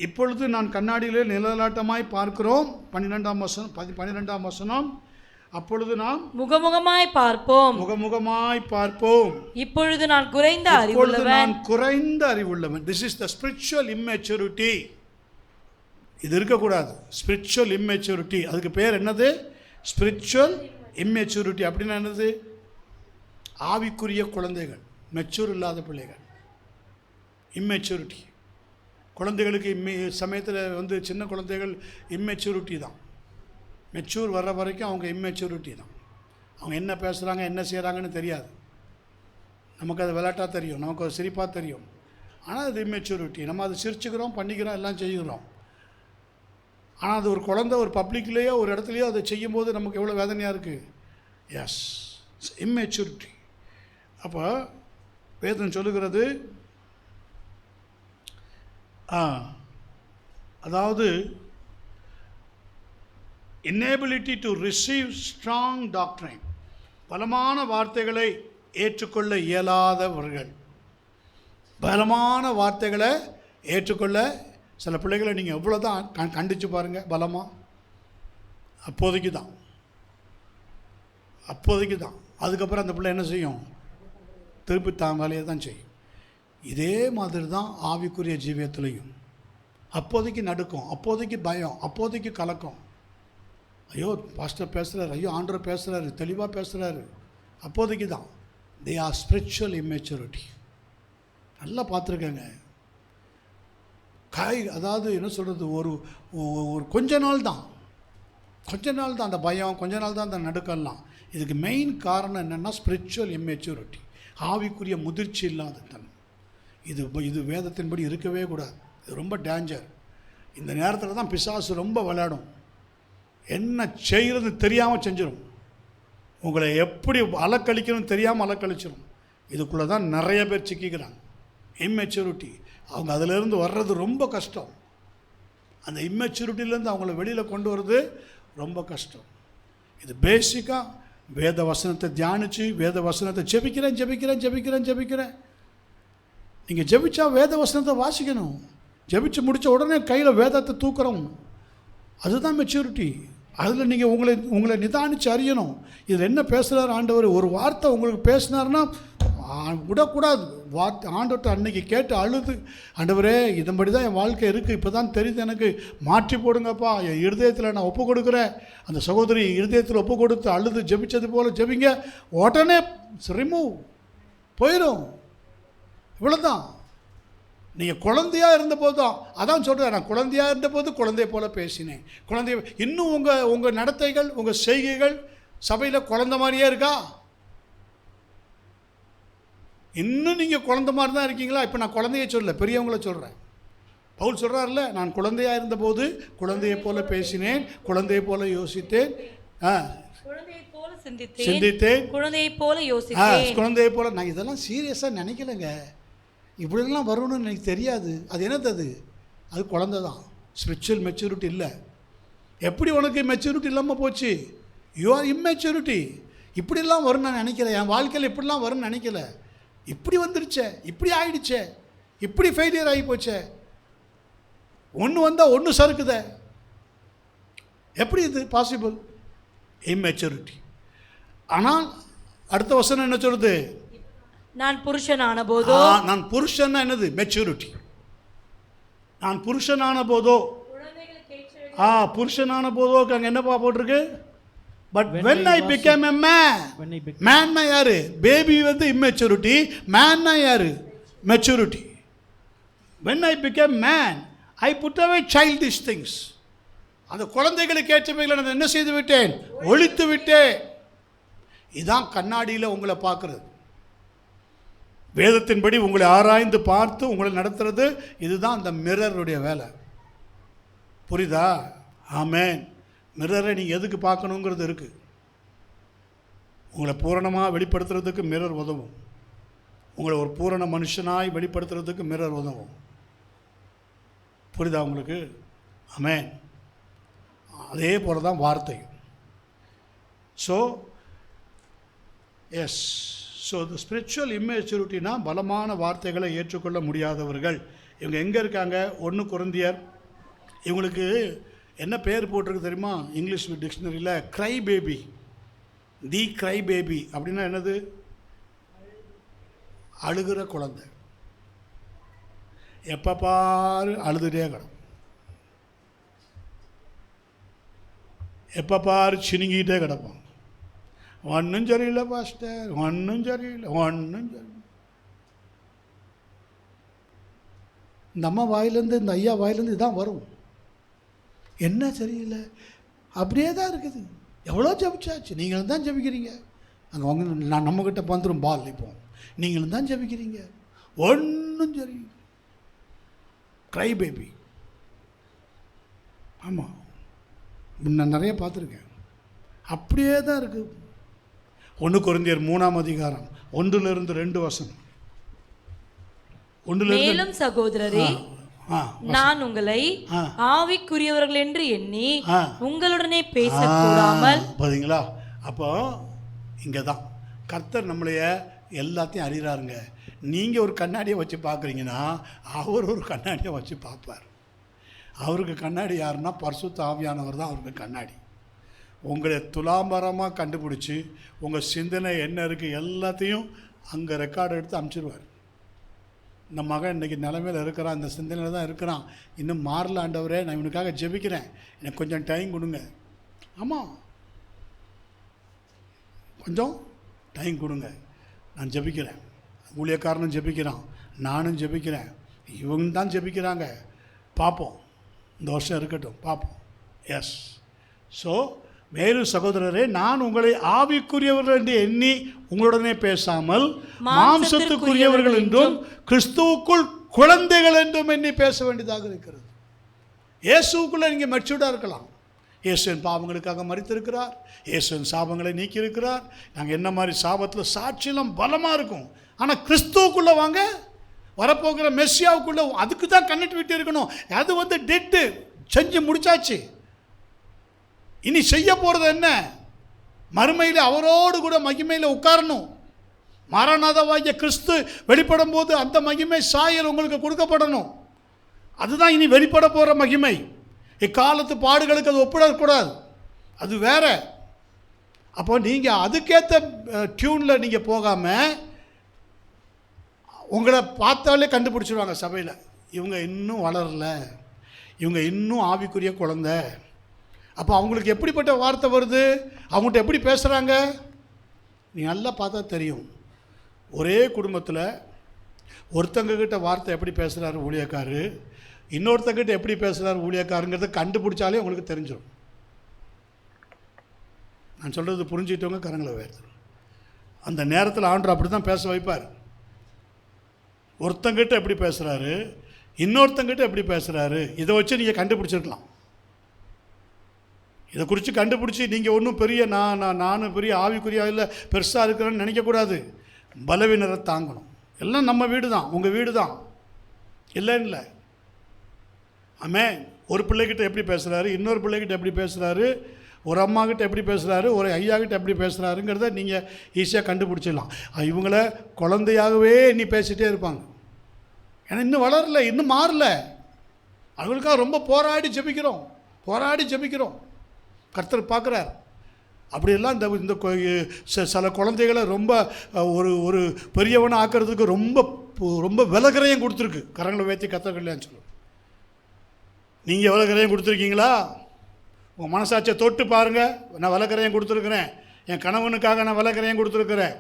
இப்பொழுது நான் கண்ணாடியிலே நிழலாட்டமாய் பார்க்கிறோம். 12ஆம் வசனம். அப்பொழுது நாம் முகமுகமாய் பார்ப்போம். இப்பொழுது நான் குறைந்த அறிவுள்ளவன். This is the spiritual immaturity. இது இருக்கக்கூடாது. Spiritual immaturity. அதுக்கு பேர் என்னது? Spiritual immaturity. அப்படின்னா என்னது? ஆவிக்குரிய குழந்தைகள், மெச்சூர் இல்லாத பிள்ளைகள். இம்மெச்சூரிட்டி. குழந்தைகளுக்கு சமயத்தில் சின்ன குழந்தைகள் இம்மெச்சூரிட்டி தான். மெச்சூர் வர்ற வரைக்கும் அவங்க இம்மெச்சூரிட்டி தான். அவங்க என்ன பேசுகிறாங்க, என்ன செய்கிறாங்கன்னு தெரியாது. நமக்கு அது விளையாட்டாக தெரியும், நமக்கு அது சிரிப்பாக தெரியும். ஆனால் அது இம்மெச்சூரிட்டி. நம்ம அதை சிரிச்சுக்கிறோம், பண்ணிக்கிறோம், எல்லாம் செய்கிறோம். ஆனால் அது ஒரு குழந்தை ஒரு பப்ளிக்லேயோ ஒரு இடத்துலையோ அதை செய்யும்போது நமக்கு எவ்வளோ வேதனையாக இருக்குது. Yes, immaturity. அப்போ வேதம் சொல்லுகிறது, அதாவது inability to receive strong doctrine, பலமான வார்த்தைகளை ஏற்றுக்கொள்ள இயலாதவர்கள். பலமான வார்த்தைகளை ஏற்றுக்கொள்ள சில பிள்ளைகளை நீங்கள் எவ்வளோ தான் கண்டித்து பாருங்கள், பலமாக அப்போதைக்கு தான். அதுக்கப்புறம் அந்த பிள்ளை என்ன செய்யும்? திருப்பி தான் வேலையை தான் செய்யும். இதே மாதிரி தான் ஆவிக்குரிய ஜீவியத்திலையும். அப்போதைக்கு நடுக்கம், அப்போதைக்கு பயம், அப்போதைக்கு கலக்கம். ஐயோ பாஸ்டர் பேசுகிறாரு, ஐயோ ஆண்டவர் பேசுகிறாரு, தெளிவாக பேசுகிறாரு. அப்போதைக்கு தான். They are spiritual immaturity. நல்லா பார்த்துருக்கேங்க. அதாவது என்ன சொல்கிறது, ஒரு கொஞ்ச நாள் தான் அந்த பயம், கொஞ்ச நாள் தான் அந்த நடுக்கம்லாம். இதுக்கு மெயின் காரணம் என்னென்னா ஸ்பிரிச்சுவல் இம்மெச்சூரிட்டி, ஆவிக்குரிய முதிர்ச்சி இல்லாத தன்மை. இது வேதத்தின்படி இருக்கவே கூடாது. இது ரொம்ப டேஞ்சர். இந்த நேரத்தில் தான் பிசாசு ரொம்ப விளையாடும். என்ன செய்கிறது தெரியாமல் செஞ்சிடும். உங்களை எப்படி அலக்கழிக்கணும்னு தெரியாமல் அலக்கழிச்சிடும். இதுக்குள்ளே தான் நிறைய பேர் சிக்கிக்கிறாங்க. இம்மெச்சூரிட்டி. அவங்க அதிலேருந்து வர்றது ரொம்ப கஷ்டம். அந்த இம்மெச்சூரிட்டிலேருந்து அவங்கள வெளியில் கொண்டு வர்றது ரொம்ப கஷ்டம். இது பேசிக்காக வேத வசனத்தை தியானித்து, வேத வசனத்தை ஜெபிக்கிறேன். நீங்கள் ஜெபிச்சா வேத வசனத்தை வாசிக்கணும். ஜெபிச்சு முடித்த உடனே கையில் வேதத்தை தூக்குறோம். அதுதான் மெச்சூரிட்டி. அதில் நீங்கள் உங்களை நிதானித்து அறியணும். இதில் என்ன பேசுகிறார் ஆண்டவர். ஒரு வார்த்தை உங்களுக்கு பேசினார்னா விடக்கூடாது. வார்த்தை ஆண்டவர்கிட்ட அன்றைக்கி கேட்டு அழுது, ஆண்டவரே இதன்படி தான் என் வாழ்க்கை இருக்குது, இப்போ தான் தெரியுது எனக்கு, மாற்றி போடுங்கப்பா, என் இருதயத்தில் நான் ஒப்பு கொடுக்குறேன். அந்த சகோதரி இருதயத்தில் ஒப்பு கொடுத்து அழுது ஜெபிச்சது போல் ஜெபிங்க. உடனே ரிமூவ் போயிடும். இவ்வளோதான். நீங்கள் குழந்தையாக இருந்தபோது தான், அதான் சொல்கிறேன், நான் குழந்தையாக இருந்தபோது குழந்தைய போல் பேசினேன். இன்னும் உங்கள் நடத்தைகள், உங்கள் செய்கைகள் சபையில் குழந்தை மாதிரியே இருக்கா? இன்னும் நீங்கள் குழந்தை மாதிரி தான் இருக்கீங்களா? இப்போ நான் குழந்தைய சொல்ல, பெரியவங்கள சொல்கிறேன். பவுல் சொல்கிறார்ல, நான் குழந்தையாக இருந்தபோது குழந்தையை போல பேசினேன், குழந்தையை போல யோசித்தேன், குழந்தையை போல சிந்தித்தேன், குழந்தையை போல யோசித்தேன். குழந்தையை போல. நான் இதெல்லாம் சீரியஸாக நினைக்கலைங்க, இப்படிலாம் வரும்னு எனக்கு தெரியாது. அது என்னது? அது குழந்தை தான். ஸ்பிரிச்சுவல் மெச்சூரிட்டி இல்லை. எப்படி உனக்கு மெச்சூரிட்டி இல்லாமல் போச்சு? You are immaturity. இப்படிலாம் வரும்னு நான் நினைக்கிறேன், என் வாழ்க்கையில் இப்படிலாம் வரும்னு நினைக்கல. இப்படி வந்துடுச்சே, இப்படி ஆயிடுச்சே, இப்படி ஃபெயிலியர் ஆகி போச்சே, ஒன்று வந்தால் ஒன்று சறுக்குதே, எப்படி இது பாசிபிள்? இம்மெச்சூரிட்டி. ஆனால் அடுத்த வசனம் என்ன சொல்லுது? நான் புருஷனான போதோ. நான் புருஷன் என்னது? மெச்சூரிட்டி. நான் புருஷனான போதோ, புருஷனான போதோ அங்கே என்னப்பா போட்டிருக்கு? But when I became a man. மேன்னா யாரு? பேபி வந்து இம்மெச்சூரிட்டி, மேன்னா யாரு? Maturity. when I became man, I put away childish things. அந்த குழந்தைகளுக்கு ஏற்றவைகளை நான் என்ன செய்து விட்டேன்? ஒழித்து விட்டேன். இதான் கண்ணாடியில் உங்களை பார்க்குறது. வேதத்தின்படி உங்களை ஆராய்ந்து பார்த்து உங்களை நடத்துறது இதுதான் அந்த மிரருடைய வேலை. புரியுதா? ஆமென். மிரரை நீங்கள் எதுக்கு பார்க்கணுங்கிறது இருக்குது. உங்களை பூரணமாக வெளிப்படுத்துறதுக்கு மிரர் உதவும். உங்களை ஒரு பூரண மனுஷனாய் வெளிப்படுத்துறதுக்கு மிரர் உதவும். புரியுதா உங்களுக்கு? ஆமென். அதே போல தான் வார்த்தை. So yes, so the spiritual இம்மெச்சூரிட்டினா பலமான வார்த்தைகளை ஏற்றுக்கொள்ள முடியாதவர்கள். இவங்க எங்கே இருக்காங்க? 1 கொரிந்தியர். இவங்களுக்கு என்ன பேர் போட்டிருக்கு தெரியுமா? இங்கிலீஷ் டிக்ஷனரியில் cry baby. The cry baby அப்படின்னா என்னது? அழுகிற குழந்தை. எப்போ பாரு அழுதுகிட்டே கிடக்கும், எப்போ பாரு சினுங்கிட்டே கிடப்பான். ஒன்றும் சரியில்லை பாஸ்டர், ஒன்றும் சரியில்லை, ஒன்றும் சரி. இந்த அம்மா வாயிலேருந்து, இந்த ஐயா வாயிலேருந்து இதான் வரும். என்ன சரியில்லை? அப்படியே தான் இருக்குது. எவ்வளோ ஜபிச்சாச்சு, நீங்களும் தான் ஜபிக்கிறீங்க. அங்கே வாங்க, நான் நம்மக்கிட்ட வந்துடும் பால். இப்போ நீங்களும் தான் ஜபிக்கிறீங்க, ஒன்றும் சரி. Cry baby. ஆமாம், நான் நிறைய பார்த்துருக்கேன். அப்படியே தான் இருக்குது. 1 கொரிந்தியர் 3ஆம் அதிகாரம் 1-2 வசனம். மேலும் சகோதரரே, நான் உங்களை ஆவிக்குரியவர்கள் என்று எண்ணி உங்களுடனே பேசக்கூடாமல். பார்த்தீங்களா? அப்போ இங்கே தான் கர்த்தர் நம்மளைய எல்லாத்தையும் அறிகிறாருங்க. நீங்கள் ஒரு கண்ணாடியை வச்சு பார்க்குறீங்கன்னா அவர் ஒரு கண்ணாடியை வச்சு பார்ப்பார். அவருக்கு கண்ணாடி யாருன்னா பரிசுத்த ஆவியானவர் தான் அவருக்கு கண்ணாடி. உங்களை துலாம்பரமாக கண்டுபிடிச்சி உங்கள் சிந்தனை என்ன இருக்குது எல்லாத்தையும் அங்கே ரெக்கார்டு எடுத்து அனுப்பிச்சிடுவார். இந்த மகன் இன்றைக்கி நிலைமையில் இருக்கிறான், இந்த சிந்தனையில் தான் இருக்கிறான், இன்னும் மாறல ஆண்டவரே, நான் இவனுக்காக ஜெபிக்கிறேன், எனக்கு கொஞ்சம் டைம் கொடுங்க. ஆமாம், கொஞ்சம் டைம் கொடுங்க, நான் ஜெபிக்கிறேன். ஊழியக்காரனும் ஜெபிக்கிறான், நானும் ஜெபிக்கிறேன், இவங்க தான் ஜெபிக்கிறாங்க. பார்ப்போம், இந்த வருஷம் இருக்கட்டும், பார்ப்போம். எஸ். ஸோ மேலும் சகோதரரே, நான் உங்களை ஆவிக்குரியவர்கள் என்று எண்ணி உங்களுடனே பேசாமல் மாம்சத்துக்குரியவர்கள் என்றும் கிறிஸ்துவுக்குள் குழந்தைகள் என்றும் எண்ணி பேச வேண்டியதாக இருக்கிறது. இயேசுக்குள்ளே நீங்கள் மெச்சூர்டாக இருக்கலாம். இயேசுவின் பாவங்களுக்காக மரித்திருக்கிறார், இயேசுவின் சாபங்களை நீக்கியிருக்கிறார். நாங்கள் என்ன மாதிரி சாபத்தில் சாட்சியெல்லாம் பலமாக இருக்கும். ஆனால் கிறிஸ்துவுக்குள்ளே வாங்க, வரப்போகிற மெஸ்ஸியாவுக்குள்ளே, அதுக்கு தான் கனெக்டிவிட்டி இருக்கணும். அது வந்து டெட்டு செஞ்சு முடிச்சாச்சு. இனி செய்ய போகிறது என்ன? மறுமையில் அவரோடு கூட மகிமையில் உட்காரணும். மாரநாதவாகிய கிறிஸ்து வெளிப்படும் போது அந்த மகிமை சாயல் உங்களுக்கு கொடுக்கப்படணும். அதுதான் இனி வெளிப்பட போகிற மகிமை. இக்காலத்து பாடுகளுக்கு அது ஒப்பிடக்கூடாது, அது வேற. அப்போ நீங்கள் அதுக்கேற்ற டியூனில் நீங்கள் போகாமல் உங்களை பார்த்தாலே கண்டுபிடிச்சிடுவாங்க சபையில். இவங்க இன்னும் வளரல, இவங்க இன்னும் ஆவிக்குரிய குழந்தை. அப்போ அவங்களுக்கு எப்படிப்பட்ட வார்த்தை வருது, அவங்கள்ட்ட எப்படி பேசுகிறாங்க நீ நல்லா பார்த்தா தெரியும். ஒரே குடும்பத்தில் ஒருத்தங்கக்கிட்ட வார்த்தை எப்படி பேசுகிறாரு ஊழியக்காரு, இன்னொருத்தங்கிட்ட எப்படி பேசுகிறாரு ஊழியக்காருங்கிறத கண்டுபிடிச்சாலே உங்களுக்கு தெரிஞ்சிடும். நான் சொல்கிறது புரிஞ்சுக்கிட்டவங்க கரங்களை உயர்த்து. அந்த நேரத்தில் ஆண்டவர் அப்படி தான் பேச வைப்பார். ஒருத்தங்கிட்ட எப்படி பேசுகிறாரு, இன்னொருத்தங்கிட்ட எப்படி பேசுகிறாரு, இதை வச்சு நீங்கள் கண்டுபிடிச்சிருக்கலாம். இதை குறித்து கண்டுபிடிச்சி நீங்கள் ஒன்றும் பெரிய நானும் பெரிய ஆவிக்குரிய இல்லை பெருசாக இருக்கிறேன்னு நினைக்கக்கூடாது. பலவீனரை தாங்கணும். எல்லாம் நம்ம வீடு தான், உங்கள் வீடு தான், இல்லைன்னு. ஆமென். ஒரு பிள்ளைகிட்ட எப்படி பேசுகிறாரு, இன்னொரு பிள்ளைகிட்ட எப்படி பேசுகிறாரு, ஒரு அம்மாக்கிட்ட எப்படி பேசுகிறாரு, ஒரு ஐயாக்கிட்ட எப்படி பேசுகிறாருங்கிறத நீங்கள் ஈஸியாக கண்டுபிடிச்சிடலாம். இவங்கள குழந்தையாகவே நீ பேசிகிட்டே இருப்பாங்க. ஏன்னா இன்னும் வளரல, இன்னும் மாறல. அவங்களுக்காக ரொம்ப போராடி ஜெபிக்கிறோம். கர்த்தர் பார்க்குறார். அப்படியெல்லாம் இந்த சில குழந்தைகளை ரொம்ப ஒரு பெரியவனை ஆக்கிறதுக்கு ரொம்ப விலகிறையும் கொடுத்துருக்கு. கரங்களை வேற்றி கர்த்தர்கள்லையான்னு சொல்லுவோம். நீங்கள் விலகிறையும் கொடுத்துருக்கீங்களா? உங்கள் மனசாட்சியை தொட்டு பாருங்கள். நான் விலகிறையும் கொடுத்துருக்குறேன். என் கணவனுக்காக நான் விலகிறையும் கொடுத்துருக்குறேன்.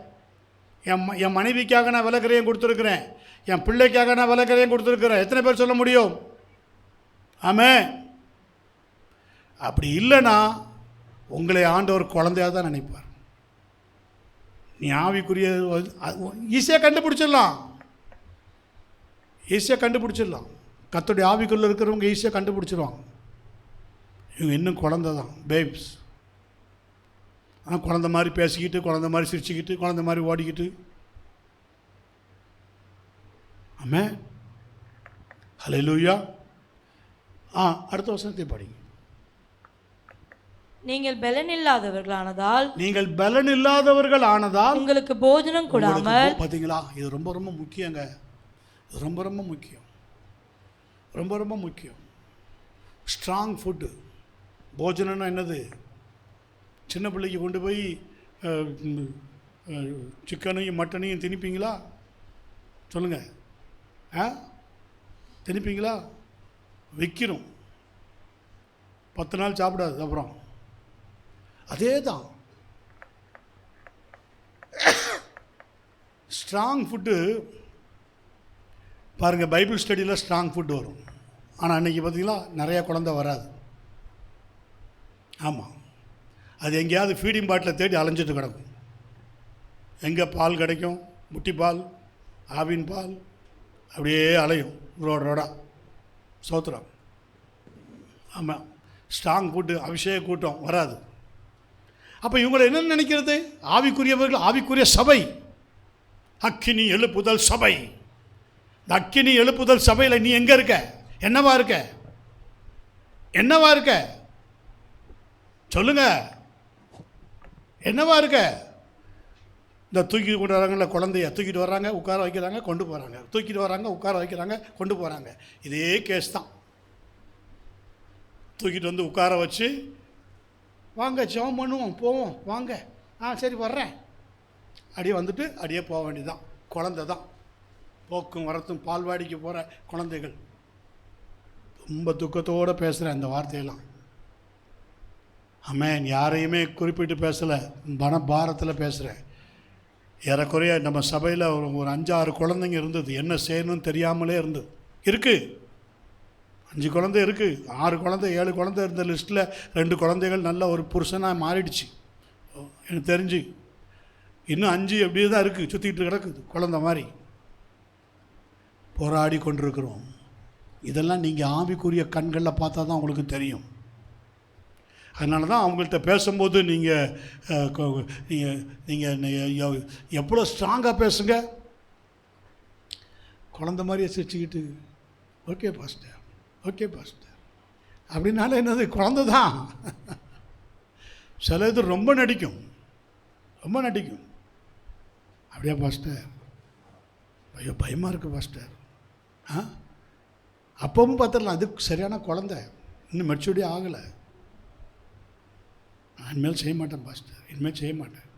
என் மனைவிக்காக நான் விலகிறையும் கொடுத்துருக்குறேன். என் பிள்ளைக்காக நான் விலகிறையும் கொடுத்துருக்குறேன். எத்தனை பேர் சொல்ல முடியும்? ஆமென். அப்படி இல்லைன்னா உங்களை ஆண்டவர் குழந்தையாக தான் நினைப்பார். நீ ஆவிக்குரிய ஈஸியாக கண்டுபிடிச்சிடலாம். கர்த்தருடைய ஆவிக்குள்ளே இருக்கிறவங்க ஈஸியாக கண்டுபிடிச்சிடுவாங்க. இவங்க இன்னும் குழந்தை தான், பேப்ஸ். ஆனால் குழந்தை மாதிரி பேசிக்கிட்டு, குழந்தை மாதிரி சிரிச்சுக்கிட்டு, குழந்தை மாதிரி ஓடிக்கிட்டு. ஆமென். ஹல்லேலூயா. அடுத்த வசனத்தை படிங்க. நீங்கள் பலனில்லாதவர்கள் ஆனதால் உங்களுக்கு போஜனம் கொடாமல். பார்த்தீங்களா, இது ரொம்ப ரொம்ப முக்கியங்க. ரொம்ப முக்கியம். Strong food. போஜனம்னா என்னது? சின்ன பிள்ளைக்கு கொண்டு போய் சிக்கனையும் மட்டனையும் திணிப்பீங்களா? சொல்லுங்கள். திணிப்பீங்களா? விற்கிறோம். 10 நாள் சாப்பிடாது. அப்புறம் அதே தான் ஸ்ட்ராங் ஃபுட்டு. பாருங்கள், பைபிள் ஸ்டடியில் ஸ்ட்ராங் ஃபுட்டு வரும். ஆனால் அன்றைக்கி பார்த்திங்களா நிறையா குழந்தை வராது. ஆமாம், அது எங்கேயாவது ஃபீடிங் பாட்டில் தேடி அலைஞ்சிட்டு கிடக்கும். எங்கே பால் கிடைக்கும், முட்டி பால், ஆவின் பால், அப்படியே அலையும் ரோடா சோத்திரம். ஆமாம், ஸ்ட்ராங் ஃபுட்டு, அபிஷேக கூட்டம் வராது. அப்போ இவங்களை என்னென்னு நினைக்கிறது? ஆவிக்குரியவர்கள், ஆவிக்குரிய சபை, அக்கினி எழுப்புதல் சபை. இந்த அக்கினி எழுப்புதல் சபையில் நீ எங்கே இருக்க? என்னவா இருக்க? சொல்லுங்க, என்னவா இருக்க? இந்த தூக்கி கொண்டு வராங்கல்ல, குழந்தைய தூக்கிட்டு வர்றாங்க, உட்கார வைக்கிறாங்க, கொண்டு போகிறாங்க, தூக்கிட்டு வராங்க, உட்கார வைக்கிறாங்க, கொண்டு போகிறாங்க. இதே கேஸ் தான். தூக்கிட்டு வந்து உட்கார வச்சு, வாங்க ஜெபம் பண்ணுவோம், போவோம், வாங்க, சரி வர்றேன், அப்படியே வந்துட்டு அப்படியே போக வேண்டியதுதான். குழந்தை தான், போக்கும் வரத்தும் பால்வாடிக்கு போகிற குழந்தைகள். ரொம்ப துக்கத்தோடு பேசுகிறேன் இந்த வார்த்தையெல்லாம். ஆமென். யாரையுமே குறிப்பிட்டு பேசலை, பாரத்தில் பேசுகிறேன். ஏறக்குறைய நம்ம சபையில் ஒரு 5-6 குழந்தைங்க இருந்தது. என்ன செய்யணும்னு தெரியாமலே இருக்குது. 5 குழந்தை இருக்குது, 6 குழந்தை 7 குழந்தை இருந்த லிஸ்ட்டில் 2 குழந்தைகள் நல்ல ஒரு புருஷனாக மாறிடுச்சு எனக்கு தெரிஞ்சு. இன்னும் 5 அப்படியே தான் இருக்குது, சுற்றிக்கிட்டு கிடக்குது குழந்தை மாதிரி. போராடி கொண்டிருக்கிறோம். இதெல்லாம் நீங்கள் ஆவிக்குரிய கண்களில் பார்த்தா தான் உங்களுக்கு தெரியும். அதனால தான் அவங்கள்ட்ட பேசும்போது நீங்கள் எவ்வளோ ஸ்ட்ராங்காக பேசுங்க. குழந்த மாதிரியே சிரிச்சுக்கிட்டு ஓகே பாஸ்டர் அப்படின்னால என்னது? குழந்தை தான். சில இது ரொம்ப நடிக்கும். அப்படியே பாஸ்டர், ஐயோ பயமாக இருக்குது பாஸ்டர். அப்பவும் பார்த்துடலாம், அது சரியான குழந்தை, இன்னும் மெச்சூரிட்டி ஆகலை. நான் இனிமேல் செய்ய மாட்டேன் பாஸ்டர், இனிமேல் செய்ய மாட்டேன்.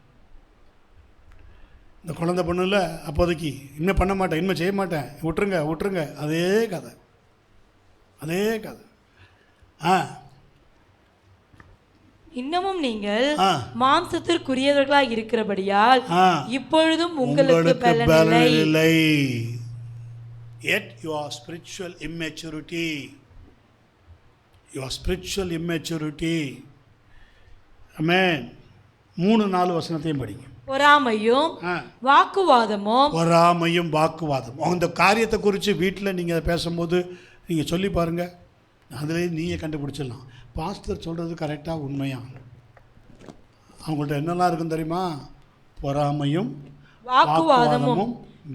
இந்த குழந்தை பொண்ணுல அப்போதைக்கு இன்னும் பண்ண மாட்டேன், இனிமேல் செய்ய மாட்டேன், விட்டுருங்க. அதே கதை. இன்னமும் நீங்கள் மாம்சத்திற்குரியவர்களாக இருக்கிறபடியால் இப்பொழுதும் உங்களுக்கு பலன் இல்லை. Yet your spiritual immaturity. Amen. 3-4 வசனத்தையும் படிங்க. பொறாமையும் வாக்குவாதமும். அந்த காரியத்தை குறித்து வீட்டில் நீங்கள் பேசும்போது நீங்கள் சொல்லி பாருங்கள். அதிலே நீயே கண்டுபிடிச்சிடலாம். பாஸ்டர் சொல்கிறது கரெக்டாக உண்மையாக. அவங்கள்ட்ட என்னெல்லாம் இருக்குன்னு தெரியுமா? பொறாமையும் வாக்குவாதமும்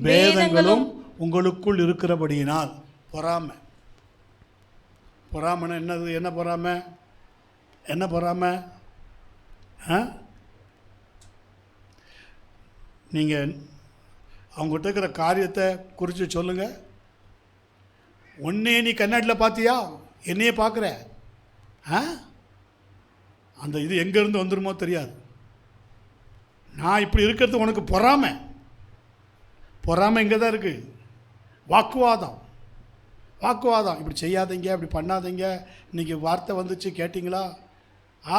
வேதங்களும் உங்களுக்குள் இருக்கிறபடியினால். பொறாமைன்னா என்னது? என்ன பொறாமை? என்ன பொறாமை? நீங்கள் அவங்ககிட்ட இருக்கிற காரியத்தை குறித்து சொல்லுங்கள். ஒன்றே நீ கண்ணாடியில் பார்த்தியா, என்னையே பார்க்குற. அந்த இது எங்கேருந்து வந்துருமோ தெரியாது. நான் இப்படி இருக்கிறது உனக்கு பொறாமை இங்கே தான் இருக்குது. வாக்குவாதம் இப்படி செய்யாதீங்க, இப்படி பண்ணாதீங்க, இன்றைக்கி வார்த்தை வந்துச்சு கேட்டிங்களா?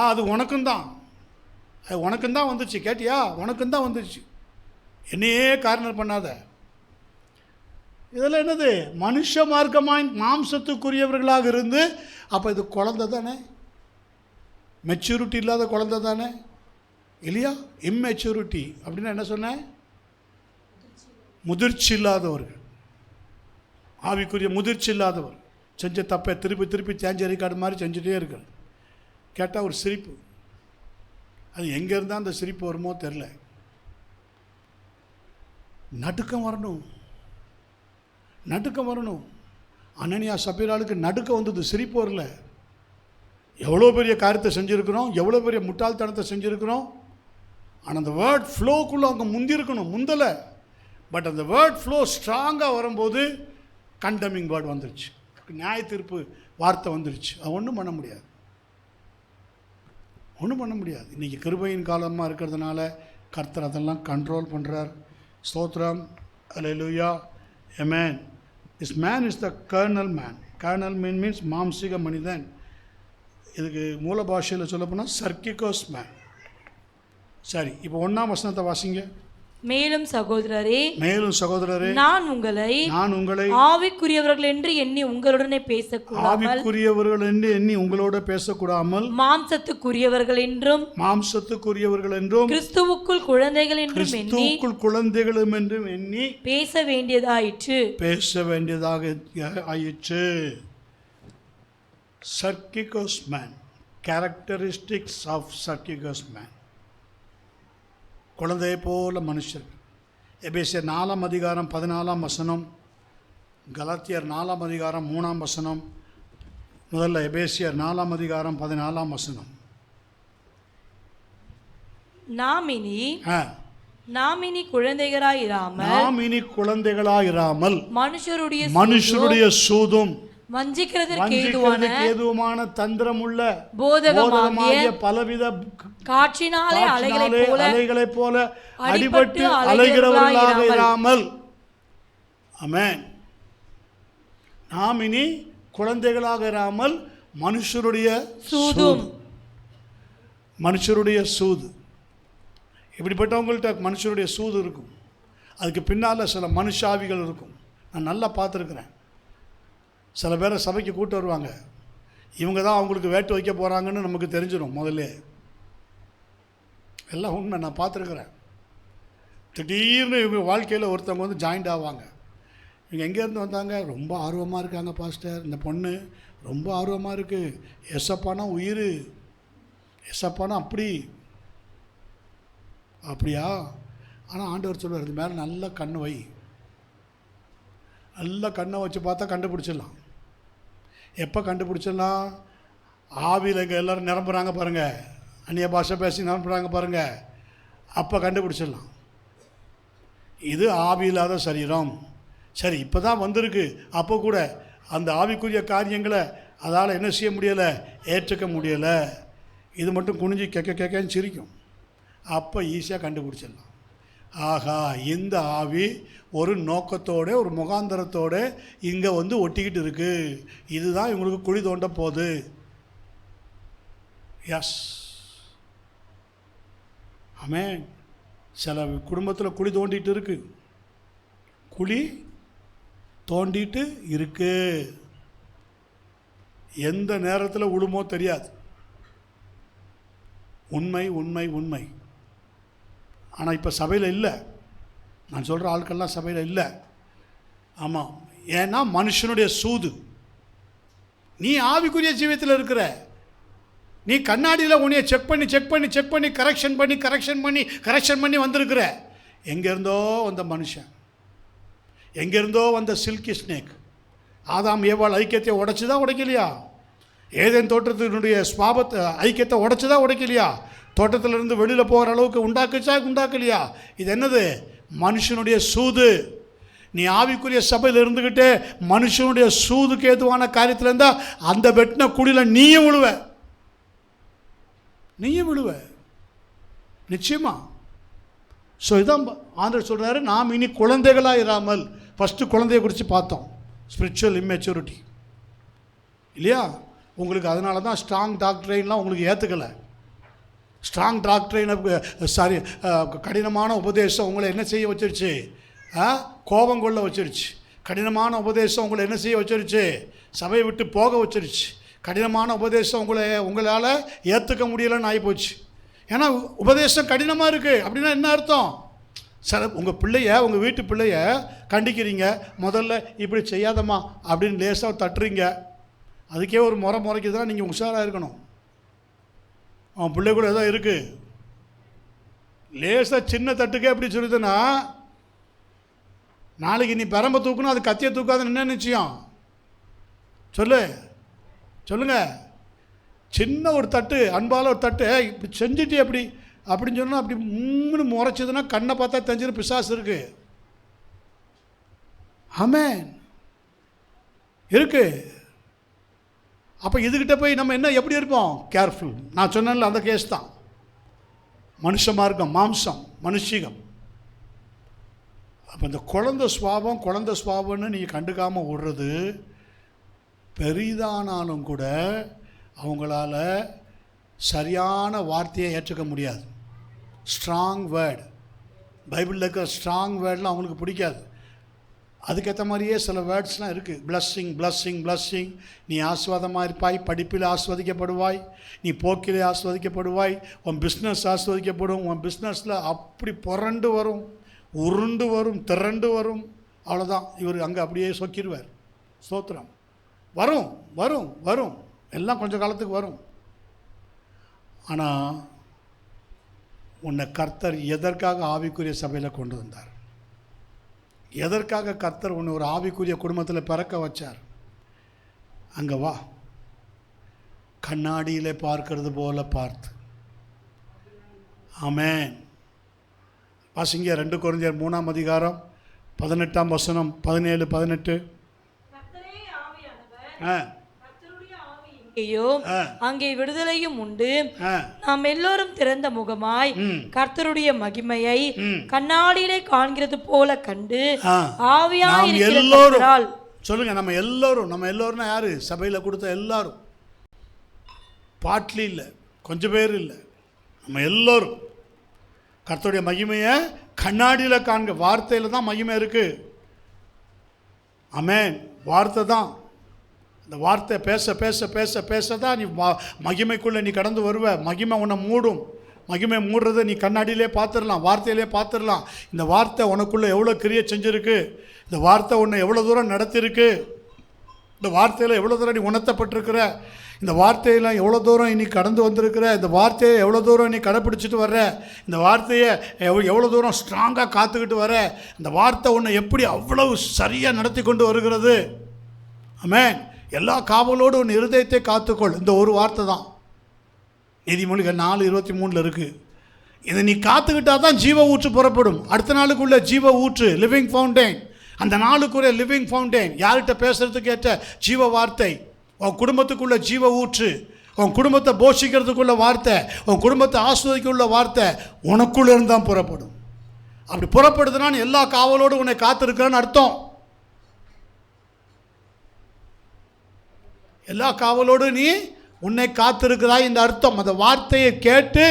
அது உனக்கும் தான் வந்துச்சு. கேட்டியா? உனக்கும் தான் வந்துச்சு. என்னையே கார்னர் பண்ணாத. இதெல்லாம் என்னது? மனுஷ மார்க்கமாய் மாம்சத்துக்குரியவர்களாக இருந்து. அப்போ இது குழந்தை தானே, மெச்சூரிட்டி இல்லாத குழந்தை தானே இல்லையா? இம்மெச்சூரிட்டி அப்படின்னா என்ன சொன்னேன்? முதிர்ச்சி இல்லாதவர்கள், ஆவிக்குரிய முதிர்ச்சி இல்லாதவர். செஞ்ச தப்பை திருப்பி தேஞ்ச ரெக்கார்டு மாதிரி செஞ்சுட்டே இருக்கிற. கேட்டால் ஒரு சிரிப்பு. அது எங்கே இருந்தால் அந்த சிரிப்பு வருமோ தெரில. நடுக்கம் வரணும். அனனியா சபீராளுக்கு நடுக்கம் வந்தது, சிரிப்பு வரல. எவ்வளோ பெரிய காரியத்தை செஞ்சுருக்கிறோம், எவ்வளோ பெரிய முட்டாள்தனத்தை செஞ்சுருக்கிறோம். ஆனால் அந்த வேர்ட் ஃப்ளோக்குள்ளே அவங்க முந்தலை. பட் அந்த வேர்ட் ஃப்ளோ ஸ்ட்ராங்காக வரும்போது கண்டமிங் வேர்ட் வந்துருச்சு, நியாய தீர்ப்பு வார்த்தை வந்துருச்சு. அது ஒன்றும் பண்ண முடியாது. இன்றைக்கி கிருபையின் காலமாக இருக்கிறதுனால கர்த்தர் அதெல்லாம் கண்ட்ரோல் பண்ணுறார். ஸ்தோத்திரம். Hallelujah. Amen. This man is the carnal man. Carnal means மாம்சிக மனிதன். இதுக்கு மூல பாஷையில் சொல்லப்போனால் சர்க்கிகோஸ் மேன். சரி, இப்போ 1ஆம் வசனத்தை வாசிங்க. மேலும் சகோதரரே நான் உங்களை ஆவிக்குரியவர்கள் என்று எண்ணி உங்களுடனே பேசக்கூடாமல் மாம்சத்துக்குரியவர்கள் என்றும் கிறிஸ்துவுக்குள் குழந்தைகள் என்றும் எண்ணி பேச வேண்டியதாக ஆயிற்று. சர்க்கிகோஸ் மேன். கேரக்டரிஸ்டிக்ஸ் ஆஃப் சர்க்கிகோஸ் மேன். குழந்தையை போல மனுஷர். எபேசியர் 4ஆம் அதிகாரம் 14ஆம் வசனம், கலாத்தியர் 4ஆம் அதிகாரம் 3ஆம் வசனம். முதல்ல எபேசியர் 4ஆம் அதிகாரம் 14ஆம் வசனம். நாம் இனி குழந்தைகளாயிராமல் மனுஷருடைய சூதும் வஞ்சிக்கிறதற்கு ஏதுவான தந்திரமுள்ள போதகமாகிய பலவித காற்றினாலே அலைகளைப் போல அடிபட்டு அலைகிறவர்களாக இராமல். ஆமென். நாம் இனி குழந்தைகளாக இராமல் மனுஷருடைய சூது. இப்படிப்பட்டவங்கள்ட்ட மனுஷருடைய சூது இருக்கும். அதுக்கு பின்னால் சில மனுஷாவிகள் இருக்கும். நான் நல்லா பார்த்துருக்குறேன். சில பேரை சபைக்கு கூட்டு வருவாங்க. இவங்க தான் அவங்களுக்கு வேட்டு வைக்க போகிறாங்கன்னு நமக்கு தெரிஞ்சிடும் முதல்ல. எல்லாம் உண்மை, நான் பார்த்துருக்குறேன். திடீர்னு இவங்க வாழ்க்கையில் ஒருத்தவங்க வந்து ஜாயிண்ட் ஆவாங்க. இவங்க எங்கேருந்து வந்தாங்க? ரொம்ப ஆர்வமாக இருக்காங்க பாஸ்டர், இந்த பொண்ணு ரொம்ப ஆர்வமாக இருக்குது, எசப்பானா உயிர், எசப்பானா அப்படியா. ஆனால் ஆண்டவர் சொல்லுவார், இது மேலே நல்ல கண்ணை வை. நல்ல கண்ணை வச்சு பார்த்தா கண்டுபிடிச்சிடலாம். எப்போ கண்டுபிடிச்சிடலாம்? ஆவியில் இங்கே எல்லோரும் நிரம்புகிறாங்க பாருங்கள், அந்நிய பாஷை பேசி நிரம்புகிறாங்க பாருங்கள், அப்போ கண்டுபிடிச்சிடலாம். இது ஆவி இல்லாத சரீரம். சரி, இப்போ தான் வந்திருக்கு. அப்போ கூட அந்த ஆவிக்குரிய காரியங்களை அதால் என்ன செய்ய முடியலை, ஏற்றுக்க முடியலை. இது மட்டும் குனிஞ்சு கேட்கன்னு சிரிக்கும். அப்போ ஈஸியாக கண்டுபிடிச்சிடலாம். ஆகா, இந்த ஆவி ஒரு நோக்கத்தோடு ஒரு முகாந்தரத்தோடு இங்கே வந்து ஒட்டிக்கிட்டு இருக்குது. இதுதான் இவங்களுக்கு குழி தோண்ட போகுது. எஸ், ஆமென். சில குடும்பத்தில் குழி தோண்டிட்டு இருக்கு. எந்த நேரத்தில் விழுமோ தெரியாது. உண்மை. ஆனால் இப்போ சபையில் இல்லை. நான் சொல்கிற ஆட்கள்லாம் சபையில் இல்லை. ஆமாம், ஏன்னா மனுஷனுடைய சூது. நீ ஆவிக்குரிய ஜீவியத்தில் இருக்கிற. நீ கண்ணாடியில் உன்னைய செக் பண்ணி கரெக்ஷன் பண்ணி வந்திருக்கிற. எங்கேருந்தோ வந்த மனுஷன், எங்கேருந்தோ வந்த சில்கி ஸ்னேக் ஆதாம் ஏவாள் ஐக்கியத்தை உடைச்சுதா உடைக்கலையா? ஏதேன் தோட்டத்தினுடைய ஸ்வாபத்தை ஐக்கியத்தை உடைச்சுதா உடைக்கலையா? தோட்டத்திலிருந்து வெளியில் போகிற அளவுக்கு உண்டாக்கலையா? இது என்னது? மனுஷனுடைய சூது. நீ ஆவிக்குரிய சபையில் இருந்துக்கிட்டு மனுஷனுடைய சூதுக்கு ஏதுவான காரியத்தில் இருந்தால் அந்த வெட்டின குடியில் நீயும் விழுவ நிச்சயமா. ஸோ இதான் ஆண்டவர் சொல்கிறாரு, நாம் இனி குழந்தைகளாக இராமல். ஃபஸ்ட்டு குழந்தைய குறித்து பார்த்தோம், ஸ்பிரிச்சுவல் இம்மெச்சூரிட்டி இல்லையா? உங்களுக்கு அதனால தான் ஸ்ட்ராங் டாக்டரைன்லாம் உங்களுக்கு ஏற்றுக்கலை. ஸ்ட்ராங் டாக்டரைனை கடினமான உபதேசம் உங்களை என்ன செய்ய வச்சிருச்சு? கோபம் கொள்ள வச்சிருச்சு. கடினமான உபதேசம் உங்களை என்ன செய்ய வச்சிருச்சு? சபையை விட்டு போக வச்சிருச்சு. கடினமான உபதேசம் உங்களால் ஏற்றுக்க முடியலைன்னு ஆகிப்போச்சு. ஏன்னா உபதேசம் கடினமாக இருக்குது. அப்படின்னா என்ன அர்த்தம்? உங்கள் வீட்டு பிள்ளைய கண்டிக்கிறீங்க, முதல்ல இப்படி செய்யாதம்மா அப்படின்னு லேசாக தட்டுறீங்க. அதுக்கே ஒரு முறைக்குதுன்னா நீங்கள் உஷாராக இருக்கணும். அவன் பிள்ளை கூட ஏதோ இருக்குது, லேசாக சின்ன தட்டுக்கே எப்படி சொல்லுதுன்னா, நாளைக்கு நீ பெரம்பை தூக்கணும், அது கத்தியை தூக்காதுன்னு என்ன நிச்சயம்? சொல்லுங்க. சின்ன ஒரு தட்டு, அன்பால் ஒரு தட்டு, இப்படி செஞ்சுட்டு அப்படின்னு சொன்னால் அப்படி முறைச்சதுன்னா கண்ணை பார்த்தா தெரிஞ்சுன்னு பிசாசு இருக்கு. ஆமென், இருக்கு. அப்போ இதுகிட்ட போய் நம்ம என்ன எப்படி இருப்போம்? கேர்ஃபுல். நான் சொன்னேன்ல அந்த கேஸ் தான். மனுஷ மார்க்கம், மாம்சம், மனுஷிகம். அப்போ இந்த குழந்தை சுவாபம்னு நீங்கள் கண்டுக்காமல் விடுறது, பெரிதானாலும் கூட அவங்களால சரியான வார்த்தையை ஏற்றுக்க முடியாது. ஸ்ட்ராங் வேர்டு, பைபிளில் இருக்கிற ஸ்ட்ராங் வேர்டெலாம் அவங்களுக்கு பிடிக்காது. அதுக்கேற்ற மாதிரியே சில வேர்ட்ஸ்லாம் இருக்குது. பிளஸ்ஸிங், நீ ஆஸ்வாதமாக இருப்பாய், படிப்பில் ஆஸ்வதிக்கப்படுவாய், நீ போக்கிலே ஆஸ்வதிக்கப்படுவாய், உன் பிஸ்னஸ் ஆஸ்வதிக்கப்படும், உன் பிஸ்னஸில் அப்படி புரண்டு வரும், உருண்டு வரும், திரண்டு வரும். அவ்வளோதான். இவர் அங்கே அப்படியே சொக்கிடுவார். ஸ்தோத்திரம். வரும் எல்லாம் கொஞ்சம் காலத்துக்கு வரும். ஆனால் உன்னை கர்த்தர் எதற்காக ஆவிக்குரிய சபையில் கொண்டு வந்தார்? எதற்காக கர்த்தர் உன்னை ஒரு ஆவிக்குரிய குடும்பத்தில் பிறக்க வச்சார்? அங்கே வா, கண்ணாடியிலே பார்க்கறது போல பார்த்து. ஆமென். வாசிங்க 2 கொரிந்தியர் 3ஆம் அதிகாரம் 18ஆம் வசனம், 17, 18. அங்கே விடுதலையும் உண்டு. நாம் எல்லோரும் திறந்த முகமாய் கர்த்தருடைய மகிமையை கண்ணாடியிலே காண்கிறது போல கண்டு ஆவியாய் இருக்கிறாள். சொல்லுங்க, நம்ம எல்லோரும் யாரு? சபையில் கொடுத்த எல்லாரும். பாட்லி இல்லை, கொஞ்சம் பேர் இல்லை, நம்ம எல்லோரும் கர்த்தருடைய மகிமையை கண்ணாடியில் காண்க. வார்த்தையில் தான் மகிமை இருக்கு. ஆமென். வார்த்தை தான். இந்த வார்த்தை பேச தான் நீ மகிமைக்குள்ளே நீ கடந்து வருவ. மகிமை உன்னை மூடும். மகிமை மூடுறதை நீ கண்ணாடியிலே பார்த்துடலாம், வார்த்தையிலே பார்த்துடலாம். இந்த வார்த்தை உனக்குள்ளே எவ்வளோ கிரியை செஞ்சுருக்கு, இந்த வார்த்தை உன்னை எவ்வளோ தூரம் நடத்திருக்கு, இந்த வார்த்தையில் எவ்வளோ தூரம் நீ உணர்த்தப்பட்டிருக்கிற, இந்த வார்த்தையில் எவ்வளோ தூரம் நீ கடந்து வந்திருக்கிற, இந்த வார்த்தையை எவ்வளோ தூரம் நீ கடைப்பிடிச்சிட்டு வர்ற, இந்த வார்த்தையை எவ்வளோ தூரம் ஸ்ட்ராங்காக காத்துக்கிட்டு வர, இந்த வார்த்தை உன்னை எப்படி அவ்வளவு சரியாக நடத்தி கொண்டு வருகிறது. ஆமென். எல்லா காவலோடு உன் இருதயத்தை காத்துக்கொள். இந்த ஒரு வார்த்தை தான் நீதிமொழிகள் 4:23 இருக்குது. இதை நீ காத்துக்கிட்டால் தான் ஜீவ ஊற்று புறப்படும். அடுத்த நாளுக்குள்ள ஜீவ ஊற்று, லிவிங் ஃபவுண்டைன். அந்த நாளுக்குரிய லிவிங் ஃபவுண்டைன், யார்கிட்ட பேசுகிறதுக்கு ஏற்ற ஜீவ வார்த்தை, உன் குடும்பத்துக்குள்ள ஜீவ ஊற்று, உன் குடும்பத்தை போஷிக்கிறதுக்குள்ள வார்த்தை, உன் குடும்பத்தை ஆஸ்வதிக்குள்ள வார்த்தை உனக்குள்ளே இருந்தால் புறப்படும். அப்படி புறப்படுதுன்னா எல்லா காவலோடு உன்னை காத்திருக்கிறேன்னு அர்த்தம். எல்லா காவலோடு நீ உன்னை காத்திருக்கிறாய் இந்த அர்த்தம். அந்த வார்த்தையை கேட்டு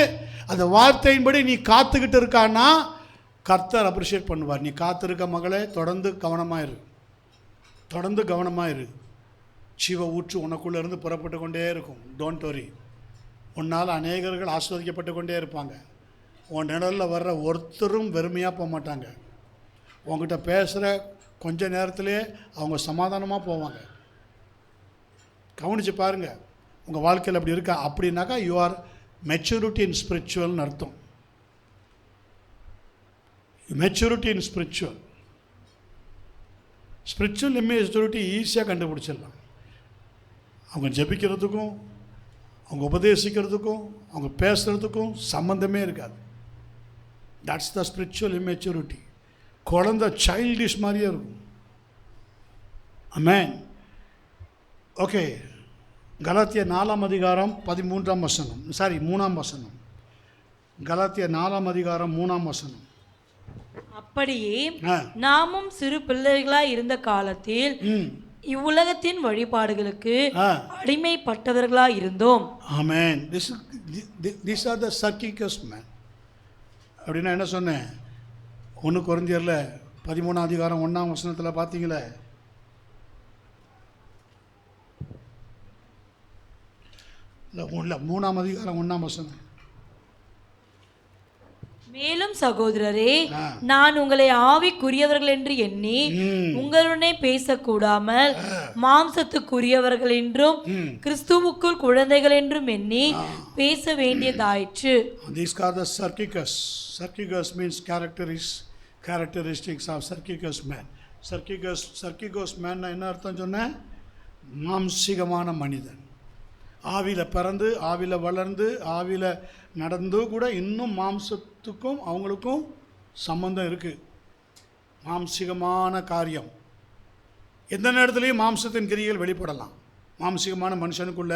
அந்த வார்த்தையின்படி நீ காத்துக்கிட்டு இருக்கான்னா கர்த்தர் அப்ரிஷியேட் பண்ணுவார். நீ காத்திருக்க மகளே, தொடர்ந்து கவனமாக இரு. ஜீவ ஊற்று உனக்குள்ளே இருந்து புறப்பட்டு கொண்டே இருக்கும். Don't worry. உன்னால் அநேகர்கள் ஆஸ்வதிக்கப்பட்டு கொண்டே இருப்பாங்க. உன் நிழலில் வர்ற ஒருத்தரும் வெறுமையாக போக மாட்டாங்க. உங்ககிட்ட பேசுகிற கொஞ்ச நேரத்திலே அவங்க சமாதானமாக போவாங்க. கவனித்து பாருங்கள் உங்கள் வாழ்க்கையில் அப்படி இருக்கா. அப்படின்னாக்கா யூ ஆர் மெச்சூரிட்டி இன் ஸ்பிரிச்சுவல்னு அர்த்தம். மெச்சூரிட்டி இன் ஸ்பிரிச்சுவல். ஸ்பிரிச்சுவல் மெச்சூரிட்டி ஈஸியாக கண்டுபிடிச்சிடலாம். அவங்க ஜெபிக்கிறதுக்கும் அவங்க உபதேசிக்கிறதுக்கும் அவங்க பேசுகிறதுக்கும் சம்மந்தமே இருக்காது. That's the spiritual immaturity. குழந்தை சைல்டிஷ் மாதிரியே இருக்கும். ஆமென். ஓகே, கலாத்தியர் 4ஆம் அதிகாரம் 13ஆம் வசனம், 3ஆம் வசனம். கலாத்தியர் 4ஆம் அதிகாரம் 3ஆம் வசனம். அப்படியே நாமும் சிறு பிள்ளைகளாய் இருந்த காலத்தில் இவ்வுலகத்தின் வழிபாடுகளுக்கு அடிமைப்பட்டவர்களாய் இருந்தோம். ஆமென். These are the Sarkicus men. அப்படின்னா என்ன சொன்னேன்? 1 கொரிந்தியர்ல 13ஆம் அதிகாரம் 1ஆம் வசனத்தில் பார்த்தீங்களே, இல்லை 3ஆம் அதிகாரம் 1ஆம் வசனம். மேலும் சகோதரரே, நான் உங்களை ஆவிக்குரியவர்கள் என்று எண்ணி உங்களுடனே பேசக்கூடாமல் மாம்சத்துக்குரியவர்கள் என்றும் கிறிஸ்துவுக்குள் குழந்தைகள் என்றும் எண்ணி பேச வேண்டியதாயிற்று. These are the Sarkicus. Sarkicus means characteristics of Sarkicus man. Sarkicus man என்ன அர்த்தம் சொன்னேன்? மாம்சிகமான மனிதன். ஆவியில் பிறந்து ஆவியில் வளர்ந்து ஆவியில் நடந்து கூட இன்னும் மாம்சத்துக்கும் அவங்களுக்கும் சம்பந்தம் இருக்குது. மாம்சிகமான காரியம் எந்த நேரத்துலையும் மாம்சத்தின் கிரியைகள் வெளிப்படலாம். மாம்சிகமான மனுஷனுக்குள்ள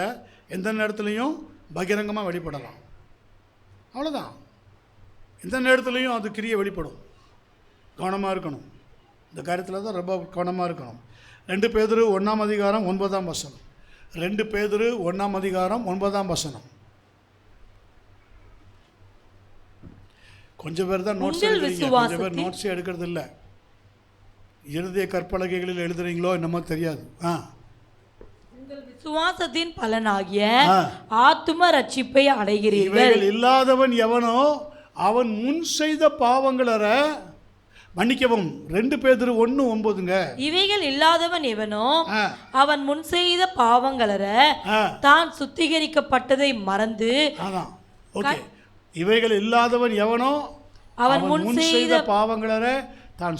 எந்த நேரத்துலையும் பகிரங்கமாக வெளிப்படலாம். அவ்வளோதான். எந்த நேரத்துலையும் அது கிரியை வெளிப்படும். கவனமாக இருக்கணும். இந்த காரியத்தில் தான் ரொம்ப கவனமாக இருக்கணும். 2 பேதுரு 1ஆம் அதிகாரம் 9ஆம் வசனம். 2 பேதுரு 1ஆம் அதிகாரம் 9ஆம் வசனம். கொஞ்சம் பேர் தான் நோட்ஸ் எடுக்கிறீங்க, கொஞ்சம் பேர் நோட்ஸே எடுக்கிறது இல்லை. இருதய கற்பலகைகளில் எழுதுறீங்களோ என்னமோ தெரியாது. விசுவாசத்தின் பலனாகிய ஆத்தும ரட்சிப்பை அடைகிறீர்கள். இவைகள் இல்லாதவன் எவனோ அவன் முன் செய்த பாவங்களற மன்னிக்கவும். 2 பேதுரு 1:9. இவைகள் இல்லாதவன் எவனோ அவன் முன் செய்த பாவங்களற தான் சுத்திகரிக்கப்பட்டதை மறந்து. ஓகே, இவைகள் இல்லாதவன் எவனோ அவன் முன் செய்த பாவங்களற தான்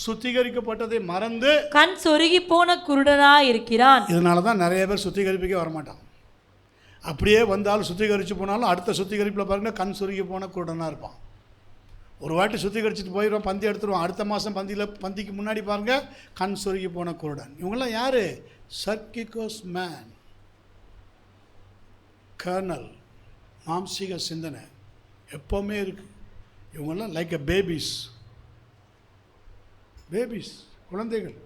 சுத்திகரிக்கப்பட்டதை மறந்து கண் சொருகி போன குருடனா இருக்கிறான். இதனால தான் நிறைய பேர் சுத்திகரிப்புக்கே வரமாட்டான். அப்படியே வந்தாலும் சுத்திகரித்து போனாலும் அடுத்த சுத்திகரிப்பில் பாருங்க கண் சொருகி போன குருடனாக இருப்பான். ஒரு வாட்டி சுத்திகரிச்சுட்டு போயிடுவோம், பந்தி எடுத்துருவோம். அடுத்த மாதம் பந்திக்கு முன்னாடி பாருங்கள் கண் சொருகி போன குருடன். இவங்கெல்லாம் யார்? சர்க்கிகோஸ் மேன். கர்னல் மாம்சீக சிந்தனை எப்போவுமே இருக்குது. இவங்கெல்லாம் லைக் எ பேபிஸ், குழந்தைகள்.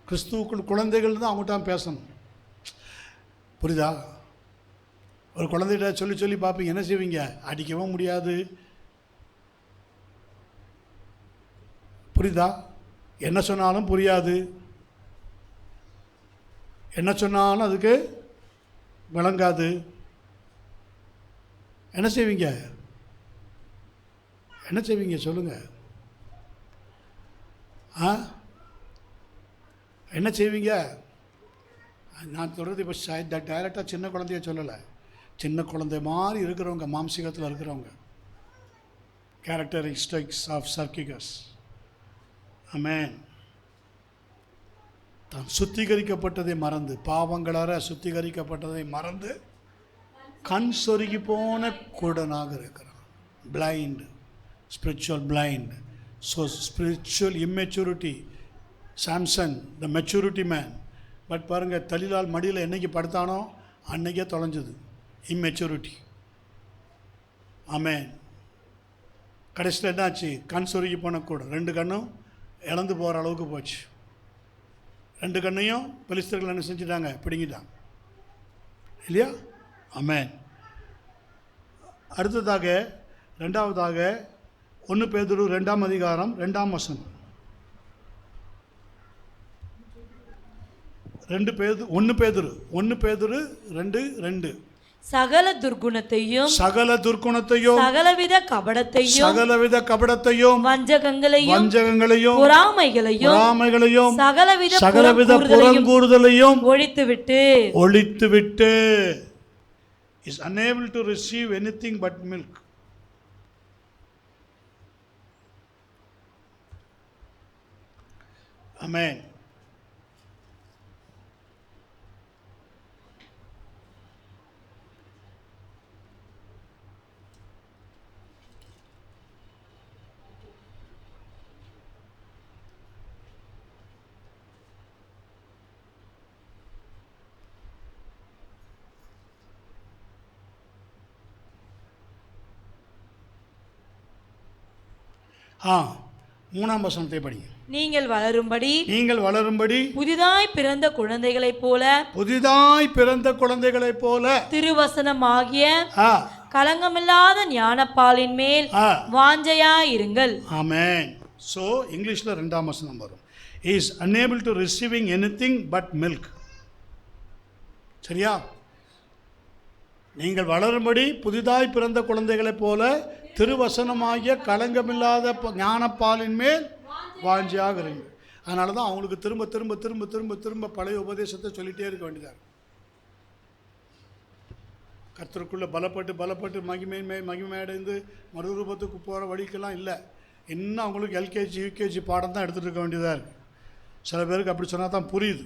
கிறிஸ்துவுக்குள் குழந்தைகள் தான் அவங்ககிட்ட பேசணும். புரியுதா? ஒரு குழந்தைகிட்ட சொல்லி பார்ப்பீங்க, என்ன செய்வீங்க? அடிக்கவும் முடியாது. புரியுதா? என்ன சொன்னாலும் புரியாது, என்ன சொன்னாலும் அதுக்கு விளங்காது. என்ன செய்வீங்க சொல்லுங்கள். என்ன செய்வீங்க? நான் சொல்கிறது இப்போ டைரெக்டாக சின்ன குழந்தைய சொல்லலை. சின்ன குழந்தை மாதிரி இருக்கிறவங்க, மாம்சீகத்தில் இருக்கிறவங்க. கேரக்டரிஸ்டிக்ஸ் ஆஃப் சர்க்கிகஸ். ஆமென். தான் சுத்திகரிக்கப்பட்டதை மறந்து, பாவங்களார சுத்திகரிக்கப்பட்டதை மறந்து கண் சொருகி போன குருடனாக இருக்கிறான். Blind, spiritual blind. So spiritual immaturity. Samson the maturity man. But பாருங்கள், தலிலால் மடியில் என்னைக்கு படுத்தானோ அன்னைக்கே தொலைஞ்சது இம்மெச்சூரிட்டி. ஆமென். கடைசியில் என்னாச்சு? கண் சொருகி போன கூட 2 கண்ணும் இழந்து போகிற அளவுக்கு போச்சு. 2 கண்ணையும் பெலிஸ்தர்கள் என்ன செஞ்சுட்டாங்க? பிடுங்கிட்டாங்க இல்லையா? ஆமென். அடுத்ததாக 2வது 1 பேதுரு 2ஆம் அதிகாரம் 2ஆம் வசனம். 1 பேதுரு 2:2. சகல துர்க்குணத்தையும் சகலவித கபடத்தையும் வஞ்சகங்களையும் பொறாமைகளையும் சகலவித புறங்கூறுதலையும் ஒழித்துவிட்டு is unable to receive anything but milk. Amen. மூணாம் வசனத்தை படிங்க. நீங்கள் வளரும்படி புதிதாய் பிறந்த குழந்தைகளைப் போல திருவசனமாகிய கலங்கமில்லாத ஞானப்பாலின் மேல் வாஞ்சையாயிருங்கள். ஆமென். சோ இங்கிலீஷ்ல இரண்டாம் வசனம் வரும். is unable to receiving anything but milk. சரியா? நீங்கள் வளரும்படி புதிதாய் பிறந்த குழந்தைகளைப் போல திருவசனமாகிய களங்கமில்லாத ஞானப்பாலின் மேல் வாஞ்சியாக இருங்க. அதனால தான் அவங்களுக்கு திரும்ப திரும்ப திரும்ப திரும்ப திரும்ப பழைய உபதேசத்தை சொல்லிகிட்டே இருக்க வேண்டியதாக. கர்த்தருக்குள்ளே பலப்பட்டு மகிமை அடைந்து மறுரூபத்துக்கு போகிற வழிக்கெல்லாம் இல்லை. இன்னும் அவங்களுக்கு எல்கேஜி யூகேஜி பாடம் தான் எடுத்துகிட்டு இருக்க வேண்டியதாக இருக்குது. சில பேருக்கு அப்படி சொன்னால் தான் புரியுது.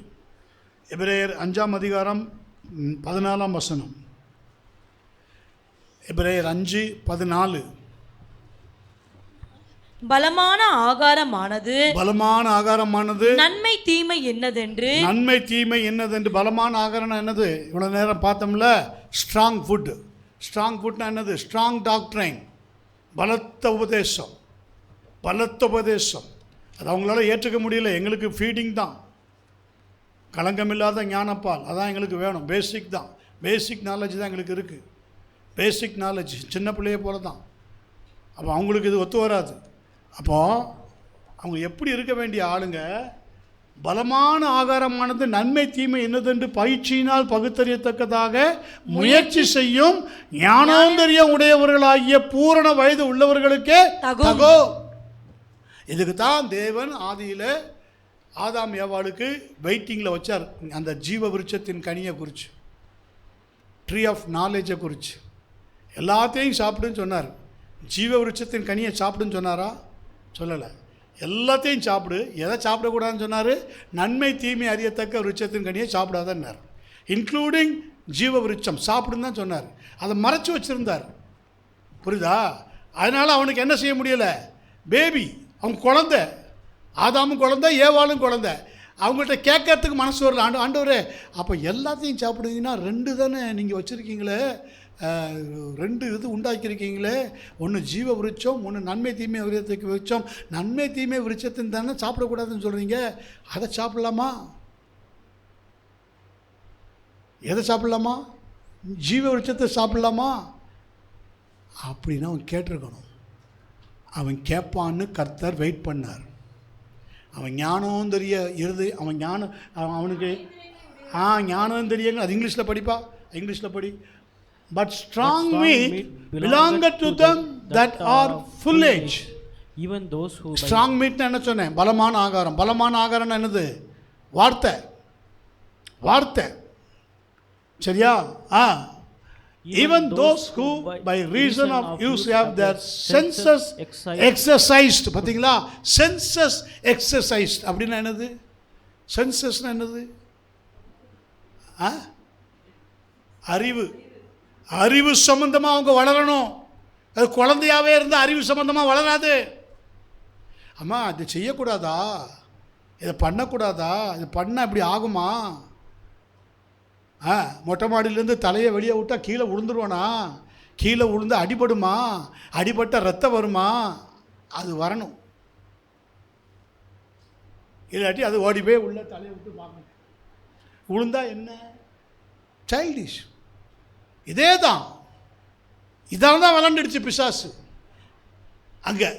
எபிரேயர் 5:14 எபிரேயர் 5:14 பலமான ஆகாரமானது நன்மை தீமை என்னதென்று பலமான ஆகாரம் என்னது? இவ்வளோ நேரம் பார்த்தோம்ல, ஸ்ட்ராங் ஃபுட்னா என்னது? ஸ்ட்ராங் டாக்ட்ரைன், பலத்த உபதேசம். அது அவங்களால ஏற்றுக்க முடியல. எங்களுக்கு ஃபீடிங் தான், களங்கமில்லாத ஞானப்பால், அதான் எங்களுக்கு வேணும். பேசிக் நாலேஜ் தான் எங்களுக்கு இருக்குது. பேசிக் நாலேஜ் சின்ன பிள்ளைய போல தான். அப்போ அவங்களுக்கு இது ஒத்து வராது. அப்போது அவங்க எப்படி இருக்க வேண்டிய ஆளுங்க? பலமான ஆகாரமானது நன்மை தீமை என்னதென்று பயிற்சியினால் பகுத்தறியத்தக்கதாக முயற்சி செய்யும் ஞானோந்தரியம் உடையவர்களாகிய பூரண வயது உள்ளவர்களுக்கே தகோ. இதுக்கு தான் தேவன் ஆதியில் ஆதாம் ஏவாளுக்கு வெயிட்டிங்கில் வச்சார். அந்த ஜீவ விருட்சத்தின் கனியை குறித்து, ட்ரீ ஆஃப் நாலேஜை குறித்து எல்லாத்தையும் சாப்பிடுன்னு சொன்னார். ஜீவ விருட்சத்தின் கனியை சாப்பிடுன்னு சொன்னாரா? சொல்லலை. எல்லாத்தையும் சாப்பிடு. எதை சாப்பிடக்கூடாதுன்னு சொன்னார்? நன்மை தீமை அறியத்தக்க விருட்சத்தின் கனியை சாப்பிடாதன்னார். இன்க்ளூடிங் ஜீவ விருட்சம் சாப்பிடுன்னு தான் சொன்னார். அதை மறைச்சி வச்சுருந்தார். புரியுதா? அதனால் அவனுக்கு என்ன செய்ய முடியலை? பேபி, அவங்க குழந்தை, ஆதாமும் குழந்தை, ஏவாளும் குழந்தை. அவங்கள்ட்ட கேட்கறதுக்கு மனசு வரல. ஆண்டவரே, அப்போ எல்லாத்தையும் சாப்பிடுங்கன்னா 2 தானே நீங்கள் வச்சுருக்கீங்களே, 2 இது உண்டாக்கியிருக்கீங்களே, ஒன்று ஜீவ விருட்சம், ஒன்று நன்மை தீமை விருட்சத்துக்கு விருட்சம். நன்மை தீமை விருட்சத்தின் தானே சாப்பிடக்கூடாதுன்னு சொல்கிறீங்க. அதை சாப்பிட்லாமா? எதை சாப்பிட்லாமா? ஜீவ விருட்சத்தை சாப்பிட்லாமா? அப்படின்னா அவன் கேட்டிருக்கணும். அவன் கேட்பான்னு கர்த்தர் வெயிட் பண்ணார். அவன் ஞானம் தெரிய அவன் அவனுக்கு ஞானம் தெரியுங்க. அது இங்கிலீஷில் படிப்பா, இங்கிலீஷில் படி. But strong meat belongeth to them that are full age. Even those who strong meat என்ன சொன்னேன்? பலமான ஆகாரம் என்னது? வார்த்தை. சரியா? Even those who by reason of use have their senses exercised. பாத்தீங்களா? senses exercised அப்படின்னா என்னது? சென்சஸ்னா என்னது? அறிவு சம்பந்தமாக அவங்க வளரணும். அது குழந்தையாகவே இருந்தால் அறிவு சம்பந்தமாக வளராது. அம்மா, இது செய்யக்கூடாதா, இதை பண்ணக்கூடாதா, இது பண்ணால் இப்படி ஆகுமா? மொட்டை மாடியிலேருந்து தலையை வெளியே விட்டால் கீழே விழுந்துருவானா? கீழே விழுந்து அடிபடுமா? அடிபட்ட ரத்தம் வருமா? அது வரணும். இல்லாட்டி அது ஓடி போய் உள்ள தலையை விட்டு பார்க்கணும். விழுந்தா என்ன? சைல்டிஷ். இதே தான், இதால் தான் விளாண்டுடுச்சு பிசாசு. அங்கே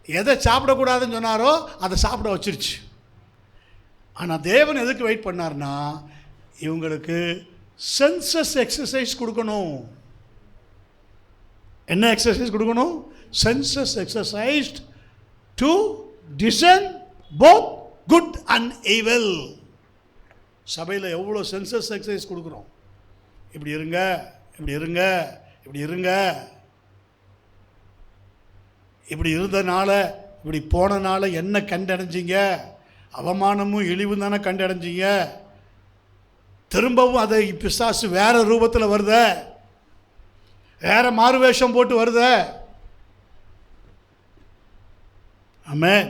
எதை சாப்பிடக்கூடாதுன்னு சொன்னாரோ அதை சாப்பிட வச்சிருச்சு. ஆனால் தேவன் எதுக்கு வெயிட் பண்ணார்னா, இவங்களுக்கு சென்சஸ் எக்ஸசைஸ் கொடுக்கணும். என்ன எக்ஸசைஸ் கொடுக்கணும்? Senses exercise to discern both good and evil. சபையில் எவ்வளோ சென்சஸ் எக்ஸசைஸ் கொடுக்குறோம். இப்படி இருங்க, இப்படி இருங்க, இப்படி இருங்க, இப்படி இருந்தனால இப்படி போனனால என்ன கண்டடைஞ்சிங்க? அவமானமும் இழிவும் தானே கண்டடைஞ்சிங்க. திரும்பவும் அதை பிசாசு வேற ரூபத்தில் வருத, வேற மாறுவேஷம் போட்டு வருத. ஆமென்.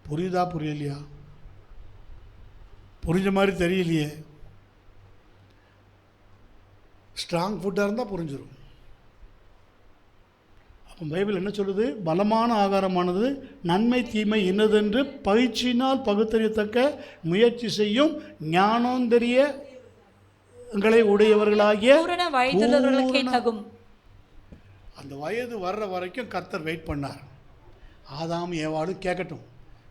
புரியுதா புரியலையா? புரிஞ்ச மாதிரி தெரியலையே. ஸ்ட்ராங் ஃபுட்டாக இருந்தால் புரிஞ்சிடும். அப்போ பைபிள் என்ன சொல்லுது? பலமான ஆகாரமானது நன்மை தீமை இன்னதென்று பயிற்சியினால் பகுத்தறியத்தக்க முயற்சி செய்யும் ஞானோந்தரியங்களை உடையவர்களாகிய அந்த வயது வர்ற வரைக்கும் கர்த்தர் வெயிட் பண்ணார். ஆதாம் ஏவாளும் கேட்கட்டும்.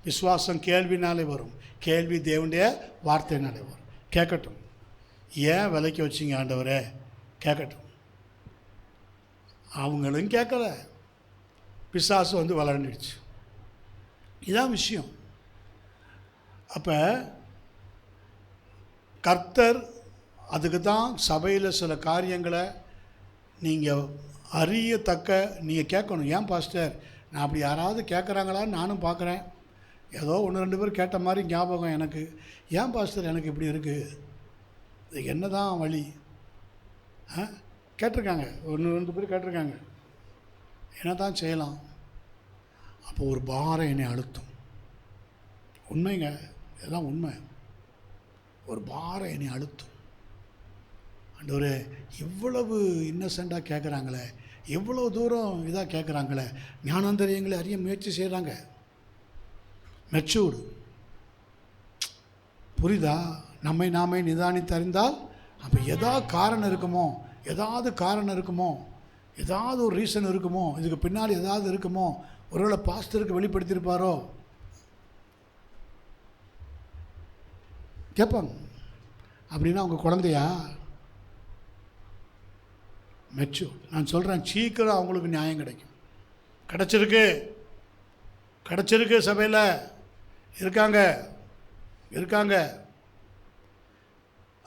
விசுவாசம் கேள்வினாலே வரும், கேள்வி தேவனுடைய வார்த்தையினாலே வரும். கேட்கட்டும். ஏன் விலைக்கு வச்சிங்க ஆண்டவரே? கேட்கட்டும். அவங்களும் கேட்கல, பிசாசு வந்து விளையாண்டுடுச்சு. இதான் விஷயம். அப்போ கர்த்தர் அதுக்கு தான் சபையில் சில காரியங்களை நீங்கள் அறியத்தக்க நீங்கள் கேட்கணும். ஏன் பாஸ்டர், நான் அப்படி யாராவது கேட்குறாங்களான்னு நானும் பார்க்குறேன். ஏதோ 1-2 பேர் கேட்ட மாதிரி ஞாபகம் எனக்கு. ஏன் பாஸ்டர் எனக்கு இப்படி இருக்குது? இதுக்கு என்ன தான் வழி? கேட்டிருக்காங்க, 1-2 பேர் கேட்டிருக்காங்க. என்ன தான் செய்யலாம்? அப்போ ஒரு பாரம் என்னை அழுத்தும். உண்மைங்க, இதெல்லாம் உண்மை. ஒரு பாரம் என்னை அழுத்தும். ஆண்டவரே, இவ்வளவு இன்னசென்ட்டாக கேட்குறாங்களே, எவ்வளோ தூரம் இதாக கேட்குறாங்களே, ஞானாந்தரியங்களை அறிய முயற்சி செய்கிறாங்க. மெச்சூர்டு. புரியுதா? நம்மை நாமே நிதானித்து அறிந்தால் அப்போ ஏதாவது காரணம் இருக்குமோ, ஏதாவது காரணம் இருக்குமோ, ஏதாவது ஒரு ரீசன் இருக்குமோ, இதுக்கு பின்னால் ஏதாவது இருக்குமோ, ஒருவேளை பாஸ்டருக்கு வெளிப்படுத்தியிருப்பாரோ கேட்பாங்க. அப்படின்னா அவங்க குழந்தையா? மெச்சூர். நான் சொல்கிறேன், சீக்கிரம் அவங்களுக்கு நியாயம் கிடைக்கும். கிடச்சிருக்கு சபையில் இருக்காங்க.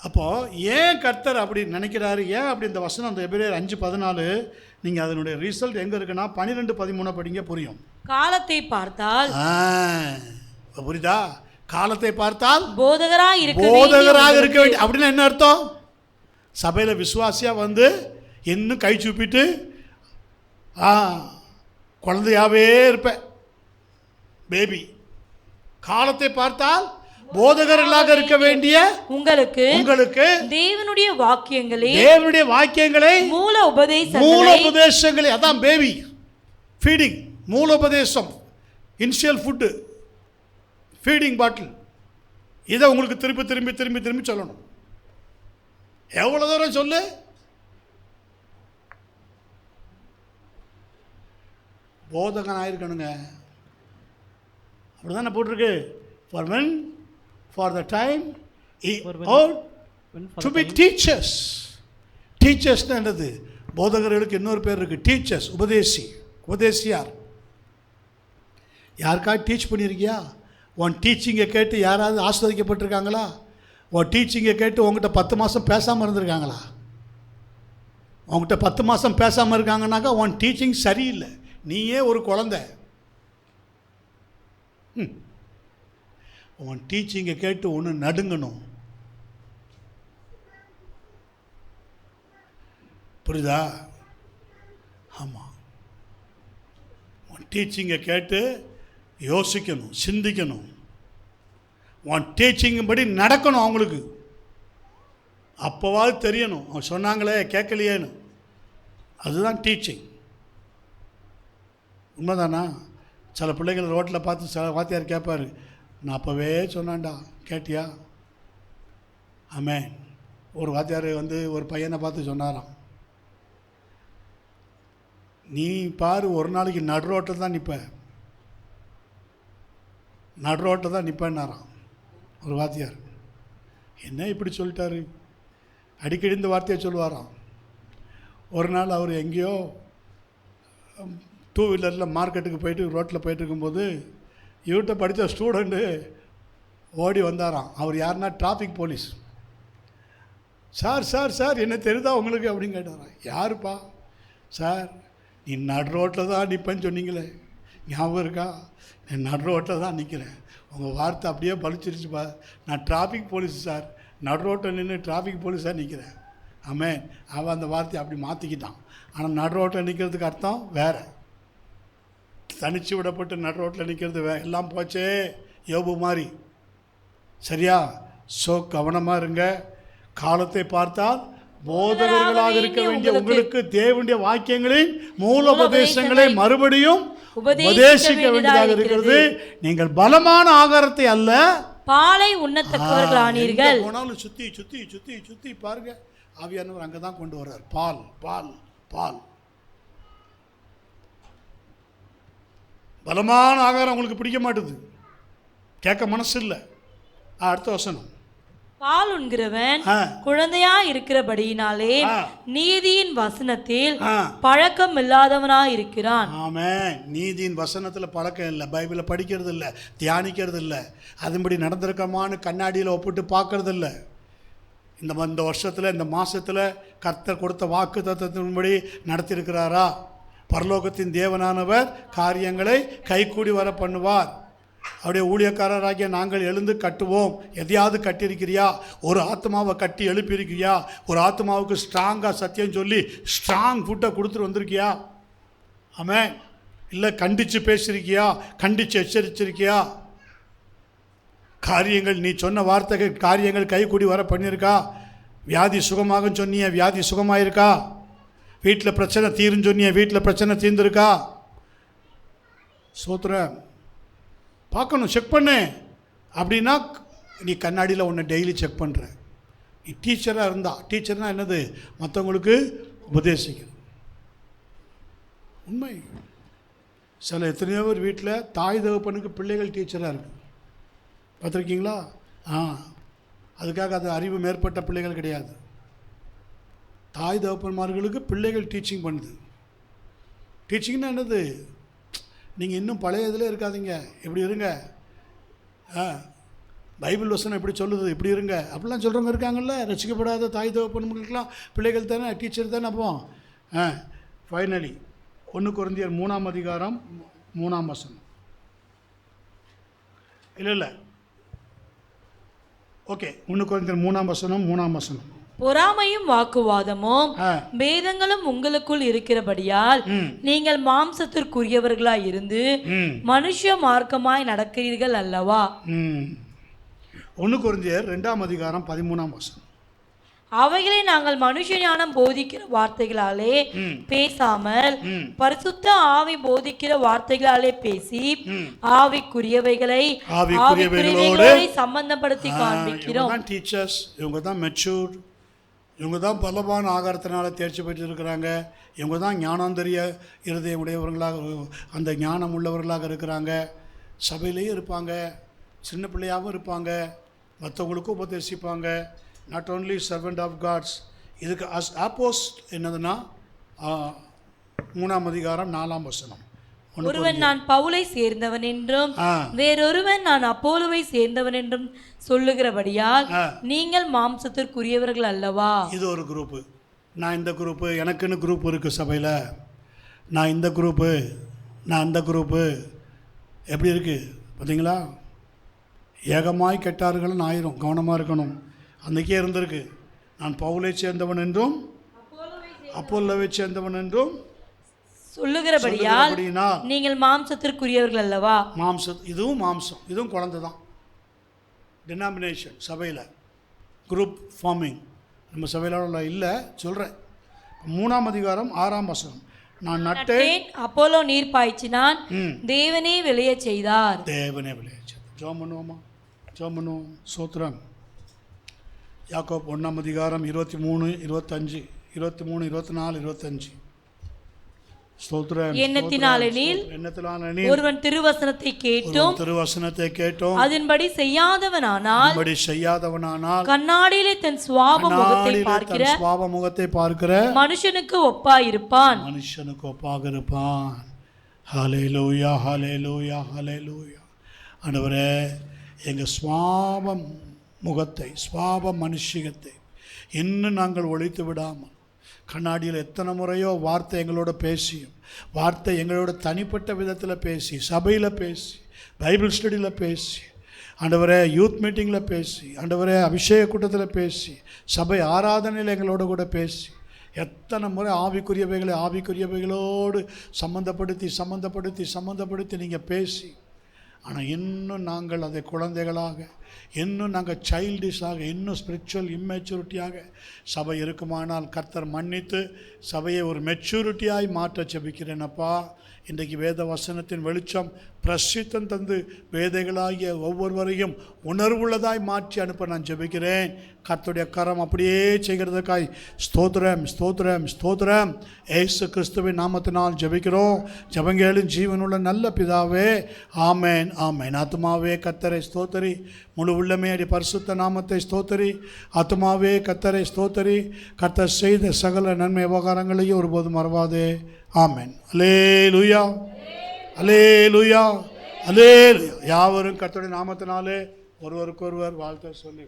அப்போது ஏன் கர்த்தர் அப்படி நினைக்கிறாரு? ஏன் அப்படி இந்த வசனம், அந்த எபிரேயர் 5:14, நீங்கள் அதனுடைய ரிசல்ட் எங்கே இருக்குன்னா 12:13 படிங்க, புரியும். காலத்தை பார்த்தால், புரியுதா? காலத்தை பார்த்தால் போதகராக இருக்க வேண்டிய. அப்படின்னா என்ன அர்த்தம்? சபையில் விசுவாசியாக வந்து இன்னும் கை சூப்பிட்டு குழந்தையாகவே இருப்பேன், பேபி. காலத்தை பார்த்தால் போதகர்களாக இருக்க வேண்டிய உங்களுக்கு தேவனுடைய வாக்கியங்களை மூல உபதேசங்களை, அதான் பேபி ஃபீடிங், மூல உபதேசம், இனிஷியல் ஃபுட்டு, ஃபீடிங் பாட்டில். இதை உங்களுக்கு திருப்பி திரும்பி திரும்பி திரும்பி சொல்லணும். எவ்வளோ தூரம் சொல்லு? போதகன் ஆயிருக்கணுங்க. அப்படிதானே போட்டிருக்கு. For the time to be teachers. Teachers என்னது? போதகர்களுக்கு இன்னொரு பேர் இருக்குது, டீச்சர்ஸ். உபதேசியார். யாருக்காவது டீச் பண்ணியிருக்கியா? உன் டீச்சிங்கை கேட்டு யாராவது ஆஸ்வதிக்கப்பட்டிருக்காங்களா? உன் டீச்சிங்கை கேட்டு உங்கள்கிட்ட 10 மாதம் பேசாமல் இருந்திருக்காங்களா? உங்கள்கிட்ட 10 மாதம் பேசாமல் இருக்காங்கனாக்கா உன் டீச்சிங் சரியில்லை. நீயே ஒரு குழந்தை. உன் டீச்சிங்கை கேட்டு ஒன்று நடுங்கணும். புரியுதா? ஆமாம். உன் டீச்சிங்கை கேட்டு யோசிக்கணும், சிந்திக்கணும். உன் டீச்சிங் படி நடக்கணும். அவங்களுக்கு அப்போவாது தெரியணும், அவங்க சொன்னாங்களே கேட்கலையேன்னு. அதுதான் டீச்சிங். உண்மைதானா? சில பிள்ளைகள் ரோட்டில் பார்த்து சில வாத்தியார் கேட்பார், நான் அப்போவே சொன்னான்டா, கேட்டியா? ஆமென். ஒரு வாத்தியார் வந்து ஒரு பையனை பார்த்து சொன்னாராம், நீ பாரு ஒரு நாளைக்கு நடு ரோட்டில் தான் நிற்பேன்னாராம் ஒரு வாத்தியார். என்ன இப்படி சொல்லிட்டாரு? அடிக்கடி இந்த வார்த்தையை சொல்லுவாராம். ஒரு நாள் அவர் எங்கேயோ 2 வீலரில் மார்க்கெட்டுக்கு போயிட்டு ரோட்டில் போயிட்டு இருக்கும்போது இவர்கிட்ட படித்த ஸ்டூடெண்ட்டு ஓடி வந்தாராம். அவர் யாருன்னா traffic police. Sir sir sir என்ன தெரியுதா உங்களுக்கு அப்படின்னு கேட்டாராம். யாருப்பா? சார் நீ நடு ரோட்டில் தான் நிற்பேன்னு சொன்னீங்களே, ஞாபகம் இருக்கா? நான் நடு ரோட்டில் தான் நிற்கிறேன். உங்கள் வார்த்தை அப்படியே பழிச்சிருச்சுப்பா. நான் டிராஃபிக் போலீஸ் சார், நடு ரோட்டில் நின்று டிராஃபிக் போலீஸாக நிற்கிறேன். ஆமென். அவன் அந்த வார்த்தையை அப்படி மாற்றிக்கிட்டான். ஆனால் நடு ரோட்டில் நிற்கிறதுக்கு அர்த்தம் வேறு. தனிச்சு விடப்பட்டு நடு ரோட்டில் நிற்கிறது எல்லாம் போச்சே யோபு மாதிரி. சரியா? கவனமாக இருங்க. காலத்தை பார்த்தால் போதகர்களாக இருக்க வேண்டிய உங்களுக்கு தேவனுடைய வாக்கியங்களின் மூலோபதேசங்களை மறுபடியும் உபதேசிக்க வேண்டியதாக இருக்கிறது. நீங்கள் பலமான ஆகாரத்தை அல்ல பாலை உண்ணத்தக்கவர்கள் ஆனீர்கள். போனாலும் சுத்தி சுத்தி சுத்தி சுத்தி பாருங்க, ஆவியானவர் அங்கே தான் கொண்டு வர்றார். பால் பால் பால். பலமான ஆகாரம் உங்களுக்கு பிடிக்க மாட்டுது, கேட்க மனசு இல்லை. அடுத்த வசனம். பால் உண்கிறவன் குழந்தையா இருக்கிறபடியினாலே நீதியின் வசனத்தில் பழக்கம் இல்லாதவனாய் இருக்கிறான். ஆமென். நீதியின் வசனத்தில் பழக்கம் இல்லை, பைபிளை படிக்கிறது இல்லை, தியானிக்கிறது இல்லை, அதன்படி நடந்திருக்கமான்னு கண்ணாடியில் ஒப்பிட்டு பார்க்கறது இல்லை. இந்த வருஷத்தில் இந்த மாதத்தில் கர்த்தர் கொடுத்த வாக்கு தத்தத்தின்படி நடத்தியிருக்கிறாரா? பரலோகத்தின் தேவனானவர் காரியங்களை கைகூடி வர பண்ணுவார். அவருடைய ஊழியக்காரராகிய நாங்கள் எழுந்து கட்டுவோம். எதையாவது கட்டியிருக்கிறியா? ஒரு ஆத்மாவை கட்டி எழுப்பியிருக்கிறியா? ஒரு ஆத்மாவுக்கு ஸ்ட்ராங்காக சத்தியம் சொல்லி ஸ்ட்ராங் ஃபுட்டை கொடுத்துட்டு வந்திருக்கியா? ஆமென். இல்லை கண்டித்து பேசியிருக்கியா? கண்டித்து எச்சரிச்சிருக்கியா? காரியங்கள் நீ சொன்ன வார்த்தைகள் காரியங்கள் கைகூடி வர பண்ணியிருக்கா? வியாதி சுகமாக சொன்னிய வியாதி சுகமாயிருக்கா? வீட்டில் பிரச்சனை தீருன்னு சொன்னிய வீட்டில் பிரச்சனை தீர்ந்துருக்கா? சோத்திரம் பார்க்கணும், செக் பண்ணு. அப்படின்னா நீ கண்ணாடியில் ஒன்று டெய்லி செக் பண்ணுற. நீ டீச்சராக இருந்தா, டீச்சர்னால் என்னது? மற்றவங்களுக்கு உபதேசிக்கிறது. உண்மை. சில எத்தனையோ பேர் வீட்டில் தாய் தகப்பனுக்கு பிள்ளைகள் டீச்சராக இருக்கு, பார்த்துருக்கீங்களா? அதுக்காக அது அறிவு மேற்பட்ட பிள்ளைகள் கிடையாது. தாய் தகப்பன்மார்களுக்கு பிள்ளைகள் டீச்சிங் பண்ணுது. டீச்சிங்னா என்னது? நீங்கள் இன்னும் பழைய இதில் இருக்காதீங்க, இப்படி இருங்க, பைபிள் வசனம் இப்படி சொல்லுது, இப்படி இருங்க அப்படிலாம் சொல்கிறவங்க இருக்காங்கல்ல. ரசிக்கப்படாத தாய் தகப்பன்களுக்கெல்லாம் பிள்ளைகள் தானே, டீச்சர் தானே. அப்போ ஃபைனலி 1 கொரிந்தியர் 3ஆம் அதிகாரம் 3ஆம் வசனம். இல்லை ஓகே, 1 கொரிந்தியர் 3ஆம் வசனம் 3ஆம் வசனம். பொறாமையும் வாக்குவாதமும் பேதங்களும் உங்களுக்குள் இருக்கிறபடியால் நீங்கள் மாம்சத்திற்குரியவர்களாய் இருந்து மனுஷ மார்க்கமாய் நடக்கிறீர்கள் அல்லவா? 1 கொரிந்தியர் 2ஆம் அதிகாரம் 13ஆம் வசனம். அவைகளை நாங்கள் மனுஷ ஞானம் போதிக்கிற வார்த்தைகளாலே பேசாமல் பரிசுத்த ஆவி போதிக்கிற வார்த்தைகளாலே பேசி ஆவிக்குரியவைகளை சம்பந்தப்படுத்தி காண்பிக்கிறோம். டீச்சர்ஸ் இவங்க தான் மெச்சூர், இவங்க தான் பலமான ஆகாரத்தினால தேர்ச்சி பெற்று இருக்கிறாங்க. இவங்க தான் ஞானந்தரிய இருதயம் உடையவர்களாக, அந்த ஞானம் உள்ளவர்களாக இருக்கிறாங்க. சபையிலேயும் இருப்பாங்க, சின்ன பிள்ளையாகவும் இருப்பாங்க, மற்றவங்களுக்கும் உபதேசிப்பாங்க. Not only servant of God's. இதுக்கு ஆப்போஸ்ட் என்னதுன்னா 3ஆம் அதிகாரம் 4ஆம் வசனம். ஒருவன் நான் பவுலை சேர்ந்தவன் என்றும் வேறொருவன் நான் அப்போலுவை சேர்ந்தவன் என்றும் சொல்லுகிறபடியால் நீங்கள் மாம்சத்திற்குரியவர்கள் அல்லவா? இது ஒரு குரூப்பு. நான் இந்த குரூப்பு, எனக்குன்னு குரூப் இருக்குது சபையில். நான் இந்த குரூப்பு, நான் அந்த குரூப்பு. எப்படி இருக்குது பார்த்தீங்களா? ஏகமாய் கெட்டார்கள் ஆயிரம். கவனமாக இருக்கணும். அன்றைக்கே இருந்திருக்கு. நான் பவுலை சேர்ந்தவன் என்றும் அப்போலோவை சேர்ந்தவன் என்றும் சொல்லுகிறபடியால் நீங்கள் மாம்சத்திற்குரியவர்கள் அல்லவா? இதுவும் மாம்சம், இதுவும் குழந்தை தான். டினாமினேஷன் சபையில் குரூப் ஃபார்மிங் நம்ம சபையில் இல்லை சொல்கிறேன். 3ஆம் அதிகாரம் 6ஆம் வசனம். நான் நட்டேன், அப்போலோ நீர் பாய்ச்சினான், தேவனே விளைய செய்தார். தேவனே விளைய செய்தார். ஜெபம் பண்ணுவோமா? ஜெபம் பண்ணுவோம். சோத்திரம். யாக்கோப் 1ஆம் அதிகாரம் 23, 25, 23, 24, 25. ஸ்தோத்திரம். எண்ணத்தினாலெனில் எண்ணத்தினாலெனில் ஒருவன் திருவசனத்தை கேட்டும் திருவசனத்தை கேட்டும் அதன்படி செய்யாதவனானால் கண்ணாடியிலே தன் சுவாப முகத்தை பார்க்கிற மனுஷனுக்கு ஒப்பாயிருப்பான். ஹல்லேலூயா, ஹல்லேலூயா, ஹல்லேலூயா. ஆண்டவரே, எங்கள் சுவாபம் முகத்தை, சுவாப மனுஷிகத்தை இன்னும் நாங்கள் ஒழித்து விடாமல், கண்ணாடியில் எத்தனை முறையோ வார்த்தை எங்களோட பேசியும், வார்த்தை எங்களோட தனிப்பட்ட விதத்தில் பேசி, சபையில் பேசி, பைபிள் ஸ்டடியில் பேசி, ஆண்டவரே யூத் மீட்டிங்கில் பேசி, ஆண்டவரே அபிஷேக கூட்டத்தில் பேசி, சபை ஆராதனையில் எங்களோட கூட பேசி, எத்தனை முறை ஆவிக்குரியவைகளோடு சம்மந்தப்படுத்தி நீங்கள் பேசி, ஆனால் இன்னும் நாங்கள் அதை குழந்தைகளாக, இன்னும் நாங்கள் சைல்டிஷாக, இன்னும் ஸ்பிரிச்சுவல் இம்மெச்சூரிட்டியாக சபை இருக்குமானால் கர்த்தர் மன்னித்து சபையை ஒரு மெச்சூரிட்டியாய் மாற்ற ஜெபிக்கிறேனப்பா. இன்றைக்கு வேத வசனத்தின் வெளிச்சம் பிரசித்தம் தந்து வேதைகளாகிய ஒவ்வொருவரையும் உணர்வுள்ளதாய் மாற்றி அனுப்ப நான் ஜெபிக்கிறேன். கர்த்தருடைய கரம் அப்படியே செய்கிறதுக்காய் ஸ்தோத்திரம், ஸ்தோத்திரம், ஸ்தோத்திரம். ஏசு கிறிஸ்துவின் நாமத்தினால் ஜெபிக்கிறோம். ஜெபங்கேளும் ஜீவனுள்ள நல்ல பிதாவே, ஆமேன், ஆமேன். ஆத்துமாவே கர்த்தரை ஸ்தோத்திரி, முழு உள்ளமே அடி பரிசுத்த நாமத்தை ஸ்தோத்திரி. ஆத்துமாவே கர்த்தரை ஸ்தோத்திரி, கர்த்தர் செய்த சகல நன்மை விவகாரங்களையும் ஒருபோதும் மறவாதே. ஆமென். அல்லேலூயா, அல்லேலூயா, அல்லேலூயா. யாவரும் கர்த்தருடைய நாமத்தினாலே ஒருவருக்கொருவர் வாழ்த்து சொல்லி